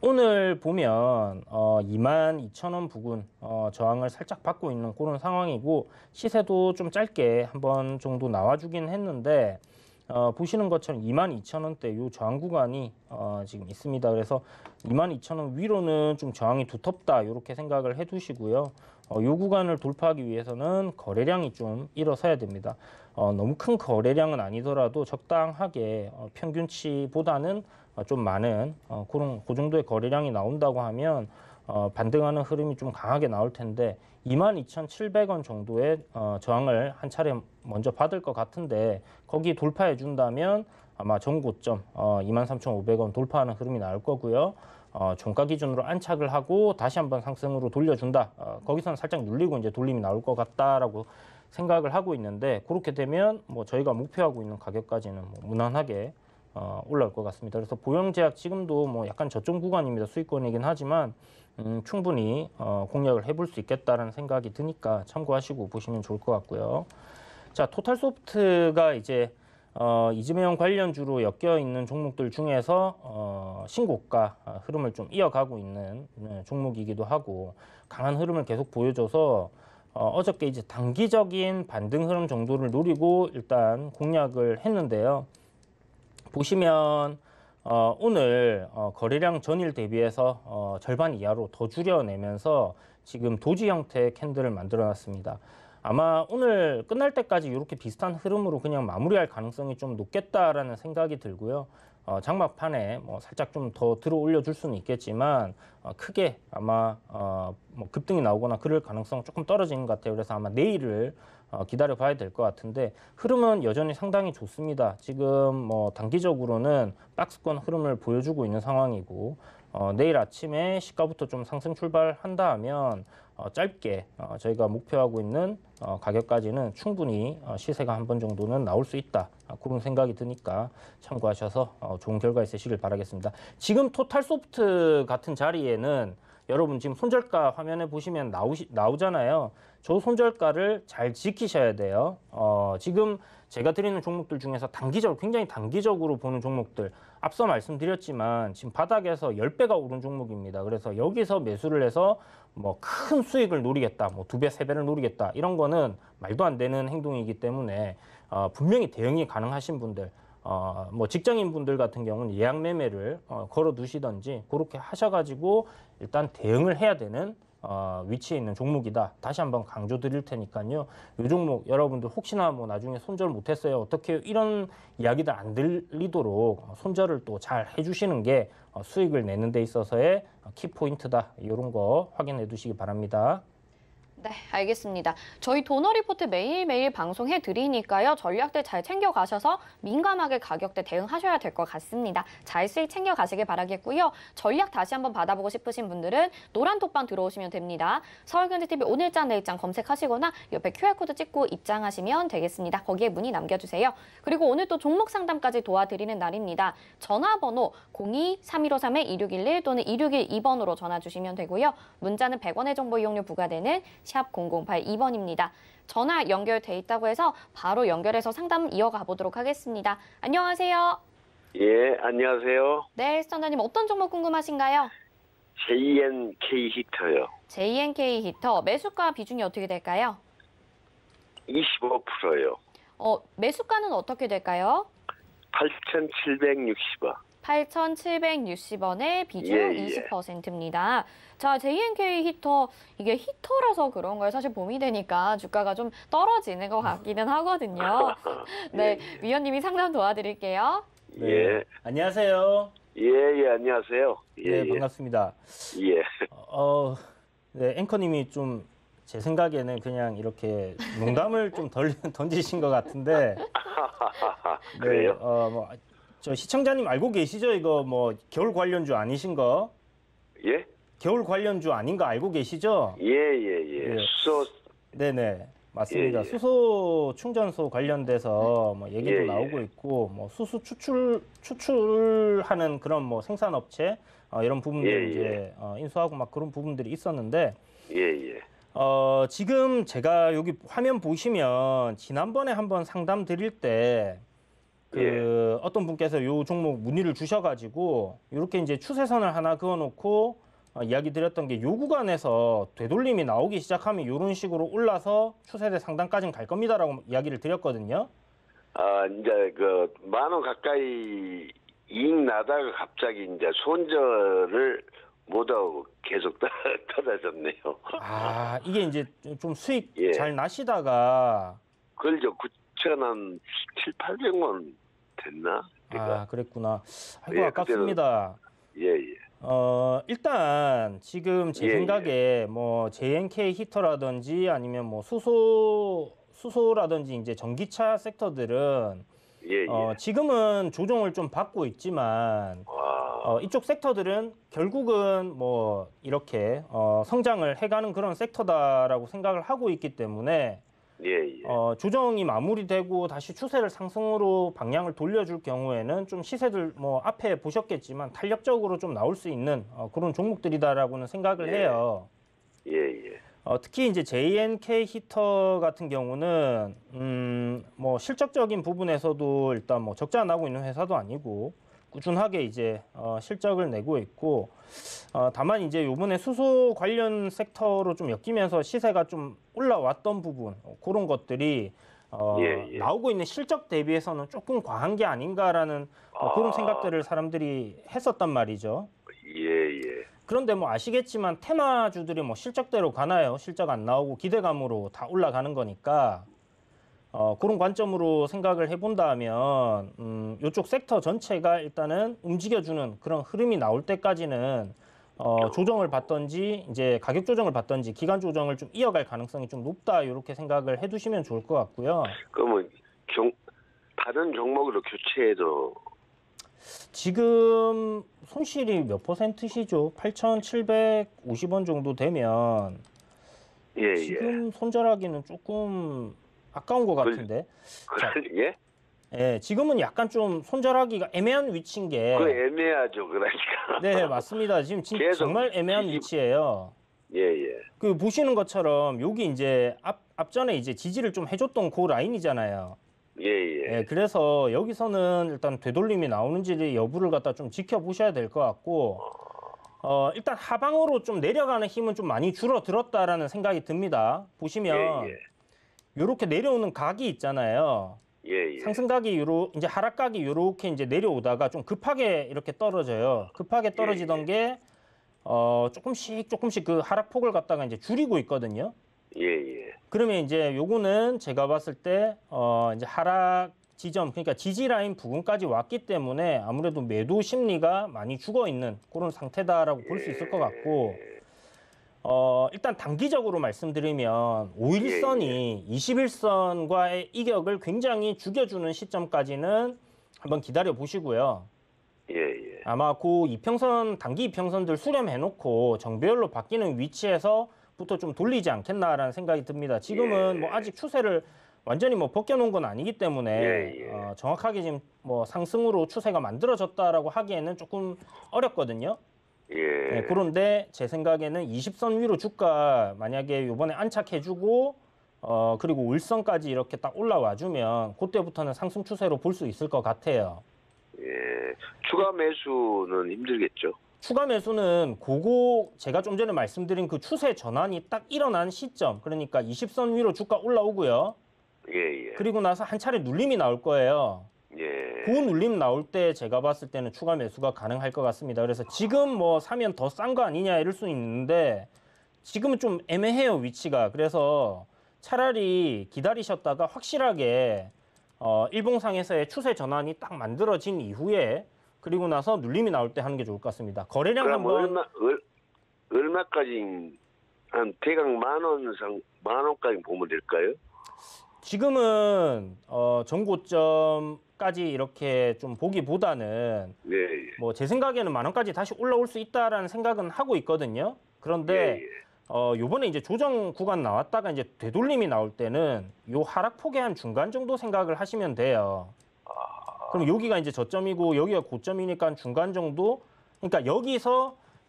오늘 보면 22,000원 부근 저항을 살짝 받고 있는 그런 상황이고 시세도 좀 짧게 한번 정도 나와주긴 했는데 보시는 것처럼 22,000원대 요 저항 구간이 지금 있습니다. 그래서 22,000원 위로는 좀 저항이 두텁다, 이렇게 생각을 해두시고요. 요 구간을 돌파하기 위해서는 거래량이 좀 일어서야 됩니다. 너무 큰 거래량은 아니더라도 적당하게 평균치보다는 좀 많은 그 정도의 거래량이 나온다고 하면 반등하는 흐름이 좀 강하게 나올 텐데 22,700원 정도의 저항을 한 차례 먼저 받을 것 같은데 거기 돌파해 준다면 아마 전고점 23,500원 돌파하는 흐름이 나올 거고요. 종가 기준으로 안착을 하고 다시 한번 상승으로 돌려준다. 거기서는 살짝 눌리고 이제 돌림이 나올 것 같다라고 생각을 하고 있는데 그렇게 되면 뭐 저희가 목표하고 있는 가격까지는 뭐 무난하게 올라올 것 같습니다. 그래서 보영제약 지금도 뭐 약간 저점 구간입니다. 수익권이긴 하지만 충분히 공략을 해볼 수 있겠다라는 생각이 드니까 참고하시고 보시면 좋을 것 같고요. 자, 토탈소프트가 이제 이재명 관련주로 엮여 있는 종목들 중에서 신고가 흐름을 좀 이어가고 있는 종목이기도 하고 강한 흐름을 계속 보여줘서 어저께 이제 단기적인 반등 흐름 정도를 노리고 일단 공략을 했는데요. 보시면 오늘 거래량 전일 대비해서 절반 이하로 더 줄여내면서 지금 도지 형태의 캔들을 만들어 놨습니다. 아마 오늘 끝날 때까지 이렇게 비슷한 흐름으로 그냥 마무리할 가능성이 좀 높겠다라는 생각이 들고요. 장막판에 뭐 살짝 좀 더 들어 올려줄 수는 있겠지만 크게 아마 뭐 급등이 나오거나 그럴 가능성 조금 떨어지는 것 같아요. 그래서 아마 내일을 기다려 봐야 될 것 같은데 흐름은 여전히 상당히 좋습니다. 지금 뭐 단기적으로는 박스권 흐름을 보여주고 있는 상황이고 내일 아침에 시가부터 좀 상승 출발한다 하면 짧게 저희가 목표하고 있는 가격까지는 충분히 시세가 한 번 정도는 나올 수 있다. 그런 생각이 드니까 참고하셔서 좋은 결과 있으시길 바라겠습니다. 지금 토탈소프트 같은 자리에는 여러분 지금 손절가 화면에 보시면 나오잖아요. 저 손절가를 잘 지키셔야 돼요. 지금 제가 드리는 종목들 중에서 굉장히 단기적으로 보는 종목들 앞서 말씀드렸지만 지금 바닥에서 10배가 오른 종목입니다. 그래서 여기서 매수를 해서 뭐 큰 수익을 노리겠다, 뭐 2배, 3배를 노리겠다 이런 거는 말도 안 되는 행동이기 때문에 분명히 대응이 가능하신 분들 뭐 직장인 분들 같은 경우는 예약 매매를 걸어 두시던지 그렇게 하셔가지고 일단 대응을 해야 되는 위치에 있는 종목이다. 다시 한번 강조 드릴 테니까요. 이 종목 여러분들 혹시나 뭐 나중에 손절 못했어요. 어떻게 이런 이야기들 안 들리도록 손절을 또 잘 해주시는 게 수익을 내는 데 있어서의 키포인트다. 이런 거 확인해 두시기 바랍니다. 네, 알겠습니다. 저희 도너 리포트 매일매일 방송해 드리니까요. 전략들 잘 챙겨가셔서 민감하게 가격대 대응하셔야 될 것 같습니다. 잘 수익 챙겨가시길 바라겠고요. 전략 다시 한번 받아보고 싶으신 분들은 노란 톡방 들어오시면 됩니다. 서울경제TV 오늘장 내일장 검색하시거나 옆에 QR코드 찍고 입장하시면 되겠습니다. 거기에 문의 남겨주세요. 그리고 오늘 또 종목 상담까지 도와드리는 날입니다. 전화번호 02-3153-2611 또는 2612번으로 전화 주시면 되고요. 문자는 100원의 정보 이용료 부과되는 샵 0082번입니다. 전화 연결돼 있다고 해서 바로 연결해서 상담 이어가 보도록 하겠습니다. 안녕하세요. 예, 안녕하세요. 네, 시청자님 어떤 종목 궁금하신가요? JNK 히터요. JNK 히터 매수가 비중이 어떻게 될까요? 25%요. 매수가는 어떻게 될까요? 8,760원. 8,760원의 비중 예. 20%입니다. 자, JNK 히터, 이게 히터라서 그런 거예요. 사실 봄이 되니까 주가가 좀 떨어지는 것 같기는 하거든요. 네, 위원님이 상담 도와드릴게요. 예. 안녕하세요. 예, 안녕하세요. 네, 반갑습니다. 예. 네, 앵커님이 좀 제 생각에는 그냥 이렇게 농담을 좀 던지신 것 같은데. 그래요? 뭐, 저 시청자님 알고 계시죠? 이거 뭐 겨울 관련주 아니신 거? 예? 겨울 관련주 아닌 거 알고 계시죠? 예. 수소. 네네. 맞습니다. 예. 수소 충전소 관련돼서 뭐 얘기도 나오고 있고, 뭐 수소 추출하는 그런 뭐 생산업체 이런 부분들 이제 인수하고 막 그런 부분들이 있었는데, 지금 제가 여기 화면 보시면 지난번에 한번 상담 드릴 때 어떤 분께서 요 종목 문의를 주셔가지고 이렇게 이제 추세선을 하나 그어놓고 이야기 드렸던 게 요 구간에서 되돌림이 나오기 시작하면 이런 식으로 올라서 추세대 상단까지는 갈 겁니다라고 이야기를 드렸거든요. 이제 그 10,000원 가까이 이익 나다가 갑자기 이제 손절을 못하고 계속 떨어졌네요. 이게 이제 좀 수익 잘 나시다가 그걸요 9,000원 700-800원 됐나? 그랬구나. 아이고 아깝습니다. 일단 지금 제 생각에 뭐 JNK 히터라든지 아니면 뭐 수소라든지 이제 전기차 섹터들은 지금은 조정을 좀 받고 있지만 이쪽 섹터들은 결국은 뭐 이렇게 성장을 해가는 그런 섹터다라고 생각을 하고 있기 때문에 조정이 마무리되고 다시 추세를 상승으로 방향을 돌려줄 경우에는 좀 시세들 뭐 앞에 보셨겠지만 탄력적으로 좀 나올 수 있는 그런 종목들이다라고는 생각을 해요. 특히 이제 JNK 히터 같은 경우는 뭐 실적적인 부분에서도 일단 뭐 적자 나고 있는 회사도 아니고 꾸준하게 이제 실적을 내고 있고 다만 이제 요번에 수소 관련 섹터로 좀 엮이면서 시세가 좀 올라왔던 부분 그런 것들이 나오고 있는 실적 대비해서는 조금 과한 게 아닌가라는 그런 생각들을 사람들이 했었단 말이죠. 그런데 뭐 아시겠지만 테마주들이 뭐 실적대로 가나요? 실적 안 나오고 기대감으로 다 올라가는 거니까 그런 관점으로 생각을 해본다면 이쪽 섹터 전체가 일단은 움직여주는 그런 흐름이 나올 때까지는 조정을 받든지 이제 가격 조정을 받든지 기간 조정을 좀 이어갈 가능성이 좀 높다 이렇게 생각을 해두시면 좋을 것 같고요. 그러면 다른 종목으로 교체해도 지금 손실이 몇 %시죠? 8,750원 정도 되면 예. 지금 손절하기는 조금 아까운 것 같은데. 자, 예? 예, 지금은 약간 좀 손절하기가 애매한 위치인 게. 그 애매하죠, 그러니까. 네, 맞습니다. 지금 정말 애매한 위치예요. 예. 그 보시는 것처럼 여기 이제 앞전에 이제 지지를 좀 해줬던 그 라인이잖아요. 예. 예, 그래서 여기서는 일단 되돌림이 나오는지 여부를 갖다 좀 지켜보셔야 될 것 같고, 일단 하방으로 좀 내려가는 힘은 좀 많이 줄어들었다라는 생각이 듭니다. 보시면 이렇게 내려오는 각이 있잖아요. 예. 상승각이 이제 하락각이 이렇게 이제 내려오다가 좀 급하게 이렇게 떨어져요. 급하게 떨어지던 게 조금씩 그 하락폭을 갖다가 이제 줄이고 있거든요. 예. 그러면 이제 요거는 제가 봤을 때 이제 하락 지점, 그러니까 지지 라인 부근까지 왔기 때문에 아무래도 매도 심리가 많이 죽어 있는 그런 상태다라고 볼 수 있을 것 같고, 일단 단기적으로 말씀드리면 5일선이 21선과의 이격을 굉장히 죽여주는 시점까지는 한번 기다려 보시고요. 예. 아마 그 이평선, 단기 이평선들 수렴해놓고 정배열로 바뀌는 위치에서부터 좀 돌리지 않겠나라는 생각이 듭니다. 지금은 뭐 아직 추세를 완전히 뭐 벗겨놓은 건 아니기 때문에 정확하게 지금 뭐 상승으로 추세가 만들어졌다라고 하기에는 조금 어렵거든요. 네, 그런데 제 생각에는 20선 위로 주가 만약에 이번에 안착해주고 그리고 5일선까지 이렇게 딱 올라와주면 그때부터는 상승 추세로 볼 수 있을 것 같아요. 추가 매수는 힘들겠죠. 추가 매수는 제가 좀 전에 말씀드린 그 추세 전환이 딱 일어난 시점, 그러니까 20선 위로 주가 올라오고요. 그리고 나서 한 차례 눌림이 나올 거예요. 그 눌림 나올 때 제가 봤을 때는 추가 매수가 가능할 것 같습니다. 그래서 지금 뭐 사면 더 싼 거 아니냐 이럴 수 있는데 지금은 좀 애매해요, 위치가. 그래서 차라리 기다리셨다가 확실하게 일봉상에서의 추세 전환이 딱 만들어진 이후에 그리고 나서 눌림이 나올 때 하는 게 좋을 것 같습니다. 거래량 한번 얼마까지 한 대강 만 원까지 보면 될까요? 지금은 전고점까지 이렇게 좀 보기보다는 뭐 제 생각에는 만 원까지 다시 올라올 수 있다라는 생각은 하고 있거든요. 그런데 요번에 이제 조정 구간 나왔다가 이제 되돌림이 나올 때는 요 하락폭의 한 중간 정도 생각을 하시면 돼요. 그럼 여기가 이제 저점이고 여기가 고점이니까 중간 정도. 그러니까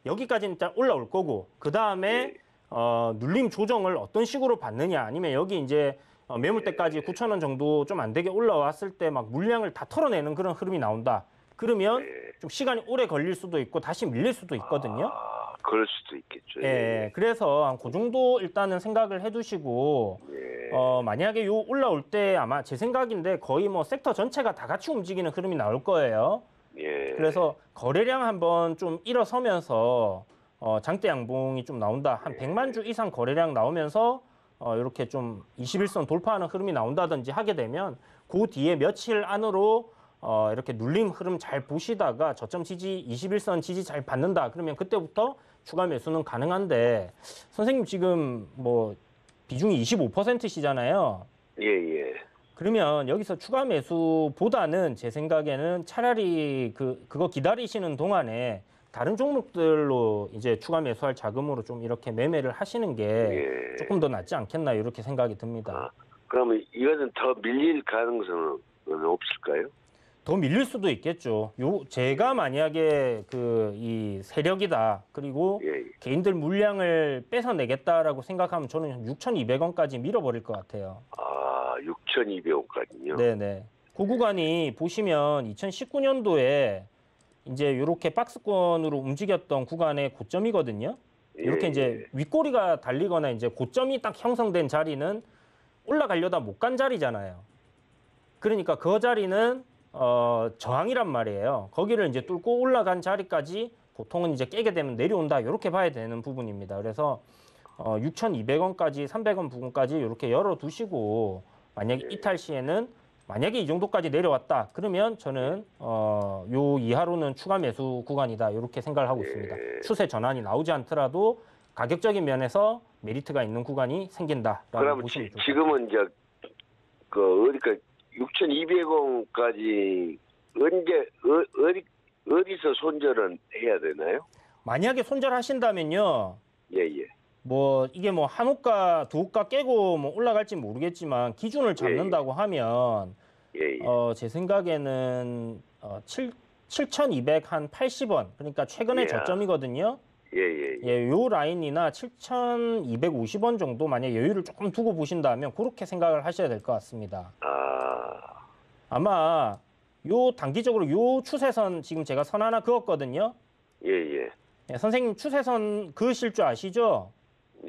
여기까지는 일단 올라올 거고 그 다음에 눌림 조정을 어떤 식으로 받느냐, 아니면 여기 이제 매물대까지 9,000원 정도 좀 안 되게 올라왔을 때 막 물량을 다 털어내는 그런 흐름이 나온다. 그러면 좀 시간이 오래 걸릴 수도 있고 다시 밀릴 수도 있거든요. 그럴 수도 있겠죠. 그래서 한 그 정도 일단은 생각을 해두시고 만약에 요 올라올 때 아마 제 생각인데 거의 뭐 섹터 전체가 다 같이 움직이는 흐름이 나올 거예요. 그래서 거래량 한번 좀 일어서면서 장대 양봉이 좀 나온다. 한 100만 주 이상 거래량 나오면서 이렇게 좀 21선 돌파하는 흐름이 나온다든지 하게 되면 그 뒤에 며칠 안으로 이렇게 눌림 흐름 잘 보시다가 저점 지지 21선 지지 잘 받는다. 그러면 그때부터 추가 매수는 가능한데 선생님 지금 뭐 비중이 25%시잖아요. 그러면 여기서 추가 매수보다는 제 생각에는 차라리 그거 기다리시는 동안에 다른 종목들로 이제 추가 매수할 자금으로 좀 이렇게 매매를 하시는 게 조금 더 낫지 않겠나 이렇게 생각이 듭니다. 그러면 이거는 더 밀릴 가능성은 없을까요? 더 밀릴 수도 있겠죠. 제가 만약에 이 세력이다. 그리고 개인들 물량을 뺏어내겠다라고 생각하면 저는 6,200원까지 밀어버릴 것 같아요. 6,200원까지요? 네네. 그 구간이 보시면 2019년도에 이제 이렇게 박스권으로 움직였던 구간의 고점이거든요. 이렇게 이제 윗꼬리가 달리거나 이제 고점이 딱 형성된 자리는 올라가려다 못 간 자리잖아요. 그러니까 그 자리는 저항이란 말이에요. 거기를 이제 뚫고 올라간 자리까지 보통은 이제 깨게 되면 내려온다. 이렇게 봐야 되는 부분입니다. 그래서 6,200원까지 300원 부분까지 이렇게 열어두시고 만약에 이탈 시에는 만약에 이 정도까지 내려왔다. 그러면 저는 요 이하로는 추가 매수 구간이다. 이렇게 생각을 하고 있습니다. 추세 전환이 나오지 않더라도 가격적인 면에서 메리트가 있는 구간이 생긴다라고 그럼 보시면 좋겠습니다. 지금은 이제 어디까 6,200원까지 언제 어디서 손절은 해야 되나요? 만약에 손절하신다면요. 예예. 뭐 이게 뭐 한 호가 두 호가 깨고 뭐 올라갈지 모르겠지만 기준을 잡는다고 하면 제 생각에는 7,280원 그러니까 최근의 저점이거든요. 예, 요 라인이나 7,250원 정도 만약 여유를 조금 두고 보신다면 그렇게 생각을 하셔야 될 것 같습니다. 아마 요 단기적으로 요 추세선 지금 제가 선 하나 그었거든요. 예, 선생님 추세선 그으실 줄 아시죠?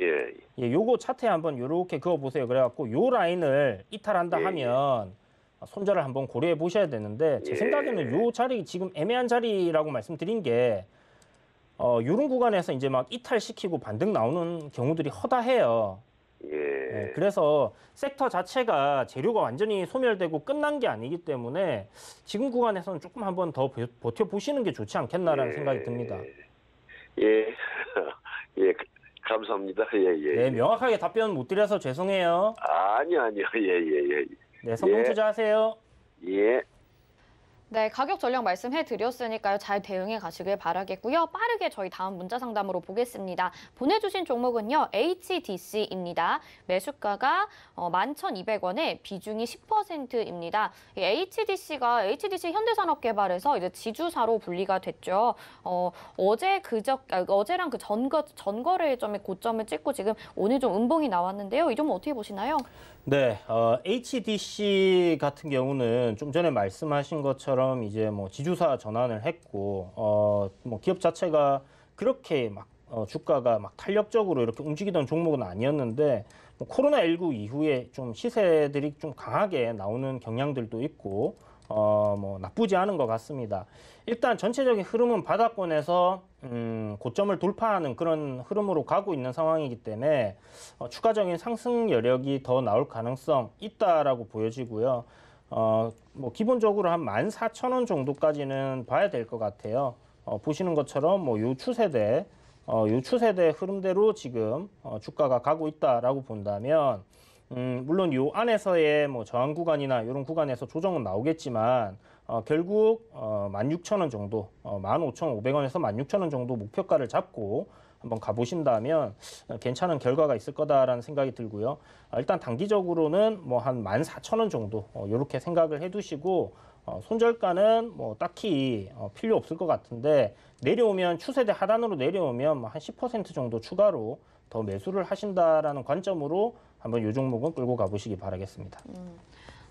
예, 요거 차트에 한번 요렇게 그어 보세요. 그래갖고 요 라인을 이탈한다 하면 손절을 한번 고려해 보셔야 되는데 제 생각에는 요 자리 지금 애매한 자리라고 말씀드린 게 요런 구간에서 이제 막 이탈시키고 반등 나오는 경우들이 허다해요. 예, 그래서 섹터 자체가 재료가 완전히 소멸되고 끝난 게 아니기 때문에 지금 구간에서는 조금 한번 더 버텨보시는 게 좋지 않겠나라는 생각이 듭니다. 예, 감사합니다. 네, 명확하게 답변 못 드려서 죄송해요. 아니요. 예. 네, 성공 투자하세요. 예. 네, 가격 전략 말씀해 드렸으니까요. 잘 대응해 가시길 바라겠고요. 빠르게 저희 다음 문자 상담으로 보겠습니다. 보내주신 종목은요. HDC입니다. 매수가가 11,200원에 비중이 10%입니다. 이 HDC가 HDC 현대산업개발에서 이제 지주사로 분리가 됐죠. 어제랑 그 전거래점의 고점을 찍고 지금 오늘 좀 음봉이 나왔는데요. 이 종목 어떻게 보시나요? 네, HDC 같은 경우는 좀 전에 말씀하신 것처럼 이제 뭐 지주사 전환을 했고, 뭐 기업 자체가 그렇게 막 주가가 막 탄력적으로 이렇게 움직이던 종목은 아니었는데, 뭐 코로나19 이후에 좀 시세들이 좀 강하게 나오는 경향들도 있고, 뭐 나쁘지 않은 것 같습니다. 일단 전체적인 흐름은 바닥권에서 고점을 돌파하는 그런 흐름으로 가고 있는 상황이기 때문에 추가적인 상승 여력이 더 나올 가능성 있다라고 보여지고요. 뭐 기본적으로 한 14,000원 정도까지는 봐야 될 것 같아요. 보시는 것처럼 뭐 요 추세대 흐름대로 지금 주가가 가고 있다라고 본다면 물론 요 안에서의 뭐 저항 구간이나 이런 구간에서 조정은 나오겠지만 결국 16,000원 정도, 15,500원에서 16,000원 정도 목표가를 잡고 한번 가보신다면 괜찮은 결과가 있을 거다라는 생각이 들고요. 일단 단기적으로는 뭐 한 14,000원 정도 이렇게 생각을 해두시고 손절가는 뭐 딱히 필요 없을 것 같은데 내려오면 추세대 하단으로 내려오면 뭐 한 10% 정도 추가로 더 매수를 하신다라는 관점으로 한번 이 종목은 끌고 가보시기 바라겠습니다.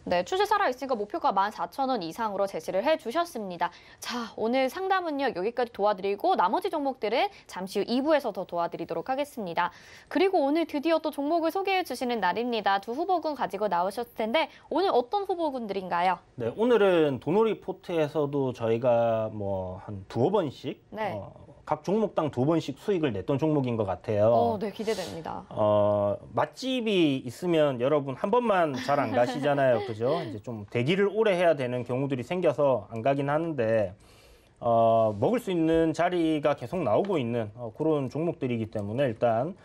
네, 추세 살아있으니까 목표가 14,000원 이상으로 제시를 해주셨습니다. 자, 오늘 상담은요, 여기까지 도와드리고 나머지 종목들은 잠시 후 2부에서 더 도와드리도록 하겠습니다. 그리고 오늘 드디어 또 종목을 소개해 주시는 날입니다. 두 후보군 가지고 나오셨을 텐데 오늘 어떤 후보군들인가요? 네, 오늘은 도놀이 포트에서도 저희가 뭐 한 두어 번씩 네. 각 종목당 2번씩 수익을 냈던 종목인 것 같아요. 네, 기대됩니다. 맛집이 있으면 여러분 한 번만 잘 안 가시잖아요. 그죠? 이제 좀 대기를 오래 해야 되는 경우들이 생겨서 안 가긴 하는데, 먹을 수 있는 자리가 계속 나오고 있는 그런 종목들이기 때문에 일단,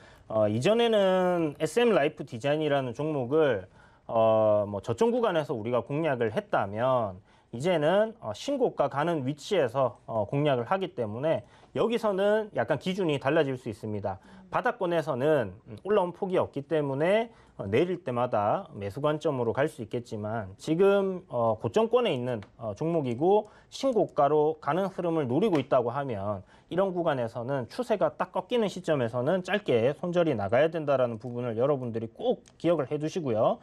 이전에는 SM 라이프 디자인이라는 종목을 뭐 저점 구간에서 우리가 공략을 했다면, 이제는 신고가 가는 위치에서 공략을 하기 때문에 여기서는 약간 기준이 달라질 수 있습니다. 바닥권에서는 올라온 폭이 없기 때문에 내릴 때마다 매수 관점으로 갈 수 있겠지만 지금 고점권에 있는 종목이고 신고가로 가는 흐름을 노리고 있다고 하면 이런 구간에서는 추세가 딱 꺾이는 시점에서는 짧게 손절이 나가야 된다는 부분을 여러분들이 꼭 기억을 해두시고요.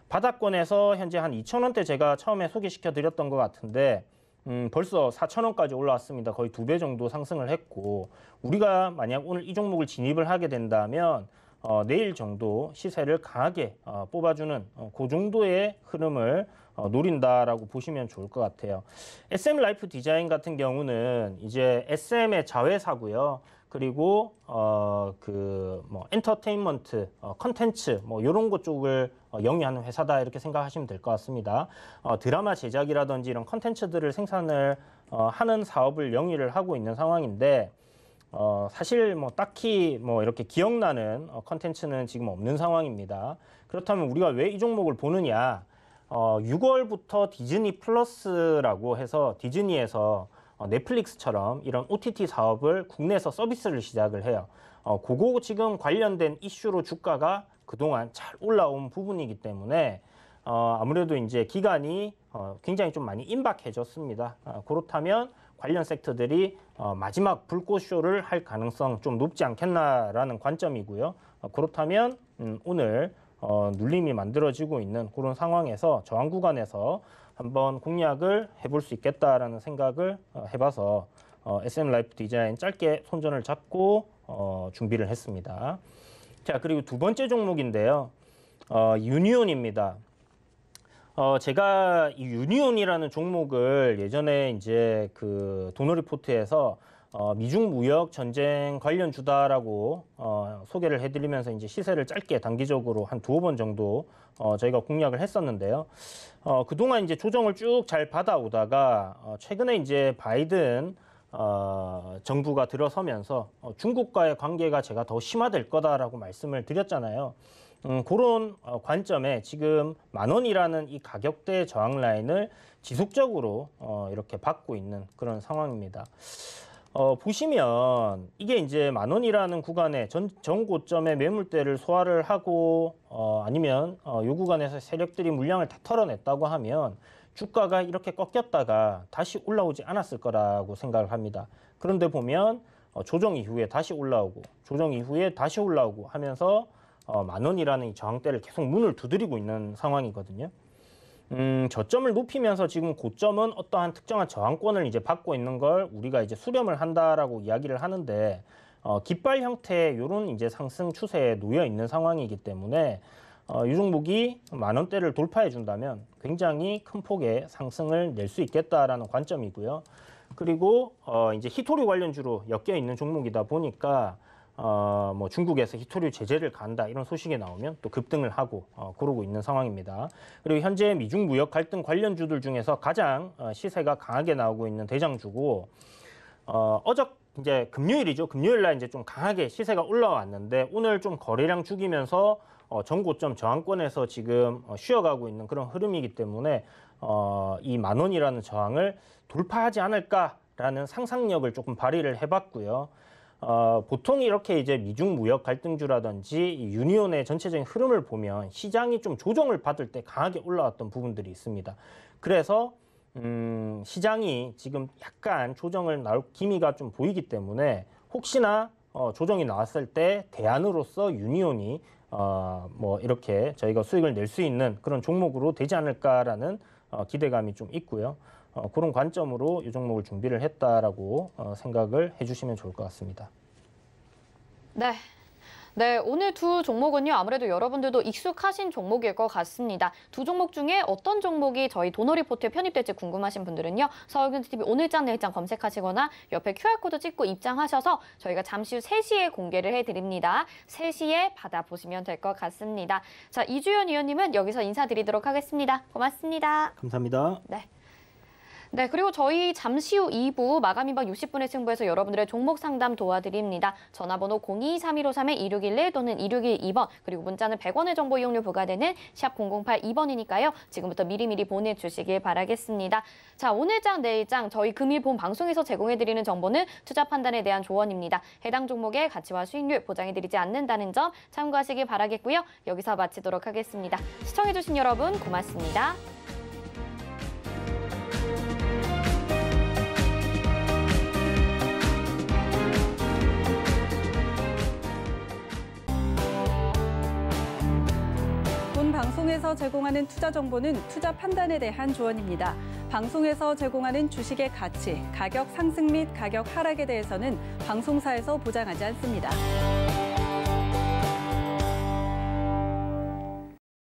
바닥권에서 현재 한 2,000원대 제가 처음에 소개시켜 드렸던 것 같은데 벌써 4,000원까지 올라왔습니다. 거의 2배 정도 상승을 했고 우리가 만약 오늘 이 종목을 진입을 하게 된다면 내일 정도 시세를 강하게 뽑아주는 그 정도의 흐름을 노린다라고 보시면 좋을 것 같아요. SM 라이프 디자인 같은 경우는 이제 SM의 자회사고요. 그리고 뭐 엔터테인먼트, 컨텐츠 뭐 이런 것 쪽을 영위하는 회사다 이렇게 생각하시면 될 것 같습니다. 드라마 제작이라든지 이런 컨텐츠들을 생산을 하는 사업을 영위를 하고 있는 상황인데 사실 뭐 딱히 뭐 이렇게 기억나는 컨텐츠는 지금 없는 상황입니다. 그렇다면 우리가 왜 이 종목을 보느냐? 6월부터 디즈니 플러스라고 해서 디즈니에서 넷플릭스처럼 이런 OTT 사업을 국내에서 서비스를 시작을 해요. 그거 지금 관련된 이슈로 주가가 그동안 잘 올라온 부분이기 때문에 아무래도 이제 기간이 굉장히 좀 많이 임박해졌습니다. 그렇다면 관련 섹터들이 마지막 불꽃쇼를 할 가능성 좀 높지 않겠나라는 관점이고요. 그렇다면 오늘 눌림이 만들어지고 있는 그런 상황에서 저항 구간에서 한번 공략을 해볼 수 있겠다라는 생각을 해봐서 SM 라이프 디자인 짧게 손전을 잡고 준비를 했습니다. 자, 그리고 두 번째 종목인데요. 유니온입니다. 제가 이 유니온이라는 종목을 예전에 이제 그 도너리포트에서 미중 무역 전쟁 관련주다라고 소개를 해드리면서 이제 시세를 짧게 단기적으로 한 2번 정도 저희가 공략을 했었는데요. 그동안 이제 조정을 쭉 잘 받아오다가 최근에 이제 바이든 정부가 들어서면서 중국과의 관계가 제가 더 심화될 거다라고 말씀을 드렸잖아요. 그런 관점에 지금 10,000원이라는 이 가격대 저항 라인을 지속적으로 이렇게 받고 있는 그런 상황입니다. 보시면 이게 이제 10,000원이라는 구간에 전 고점의 매물대를 소화를 하고 아니면 이 구간에서 세력들이 물량을 다 털어냈다고 하면 주가가 이렇게 꺾였다가 다시 올라오지 않았을 거라고 생각을 합니다. 그런데 보면 조정 이후에 다시 올라오고 조정 이후에 다시 올라오고 하면서 10,000원이라는 이 저항대를 계속 문을 두드리고 있는 상황이거든요. 저점을 높이면서 지금 고점은 어떠한 특정한 저항권을 이제 받고 있는 걸 우리가 이제 수렴을 한다라고 이야기를 하는데 깃발 형태의 이런 이제 상승 추세에 놓여 있는 상황이기 때문에 이 종목이 10,000원대를 돌파해 준다면 굉장히 큰 폭의 상승을 낼 수 있겠다라는 관점이고요. 그리고 이제 히토류 관련주로 엮여 있는 종목이다 보니까 뭐 중국에서 히토류 제재를 간다 이런 소식이 나오면 또 급등을 하고 그러고 있는 상황입니다. 그리고 현재 미중 무역 갈등 관련주들 중에서 가장 시세가 강하게 나오고 있는 대장주고 이제 금요일이죠. 금요일 날 이제 좀 강하게 시세가 올라왔는데 오늘 좀 거래량 죽이면서 전고점 저항권에서 지금 쉬어가고 있는 그런 흐름이기 때문에 이 10,000원이라는 저항을 돌파하지 않을까라는 상상력을 조금 발휘를 해봤고요. 보통 이렇게 이제 미중 무역 갈등주라든지 유니온의 전체적인 흐름을 보면 시장이 좀 조정을 받을 때 강하게 올라왔던 부분들이 있습니다. 그래서 시장이 지금 약간 조정을 나올 기미가 좀 보이기 때문에 혹시나 조정이 나왔을 때 대안으로서 유니온이 뭐 이렇게 저희가 수익을 낼 수 있는 그런 종목으로 되지 않을까라는 기대감이 좀 있고요. 그런 관점으로 이 종목을 준비를 했다라고 생각을 해주시면 좋을 것 같습니다. 네, 오늘 두 종목은요, 아무래도 여러분들도 익숙하신 종목일 것 같습니다. 두 종목 중에 어떤 종목이 저희 도너리포트에 편입될지 궁금하신 분들은요, 서울경제TV 오늘장 내일장 검색하시거나 옆에 QR코드 찍고 입장하셔서 저희가 잠시 후 3시에 공개를 해드립니다. 3시에 받아보시면 될 것 같습니다. 자, 이주연 위원님은 여기서 인사드리도록 하겠습니다. 고맙습니다. 감사합니다. 네, 그리고 저희 잠시 후 2부 마감 임박 60분의 승부에서 여러분들의 종목 상담 도와드립니다. 전화번호 02-3153-2611 또는 2612번, 그리고 문자는 100원의 정보 이용료 부과되는 샵 008-2번이니까요. 지금부터 미리미리 보내주시길 바라겠습니다. 자, 오늘장, 내일장 저희 금일 본 방송에서 제공해드리는 정보는 투자 판단에 대한 조언입니다. 해당 종목의 가치와 수익률 보장해드리지 않는다는 점 참고하시길 바라겠고요. 여기서 마치도록 하겠습니다. 시청해주신 여러분 고맙습니다. 본 방송에서 제공하는 투자 정보는 투자 판단에 대한 조언입니다. 방송에서 제공하는 주식의 가치, 가격 상승 및 가격 하락에 대해서는 방송사에서 보장하지 않습니다.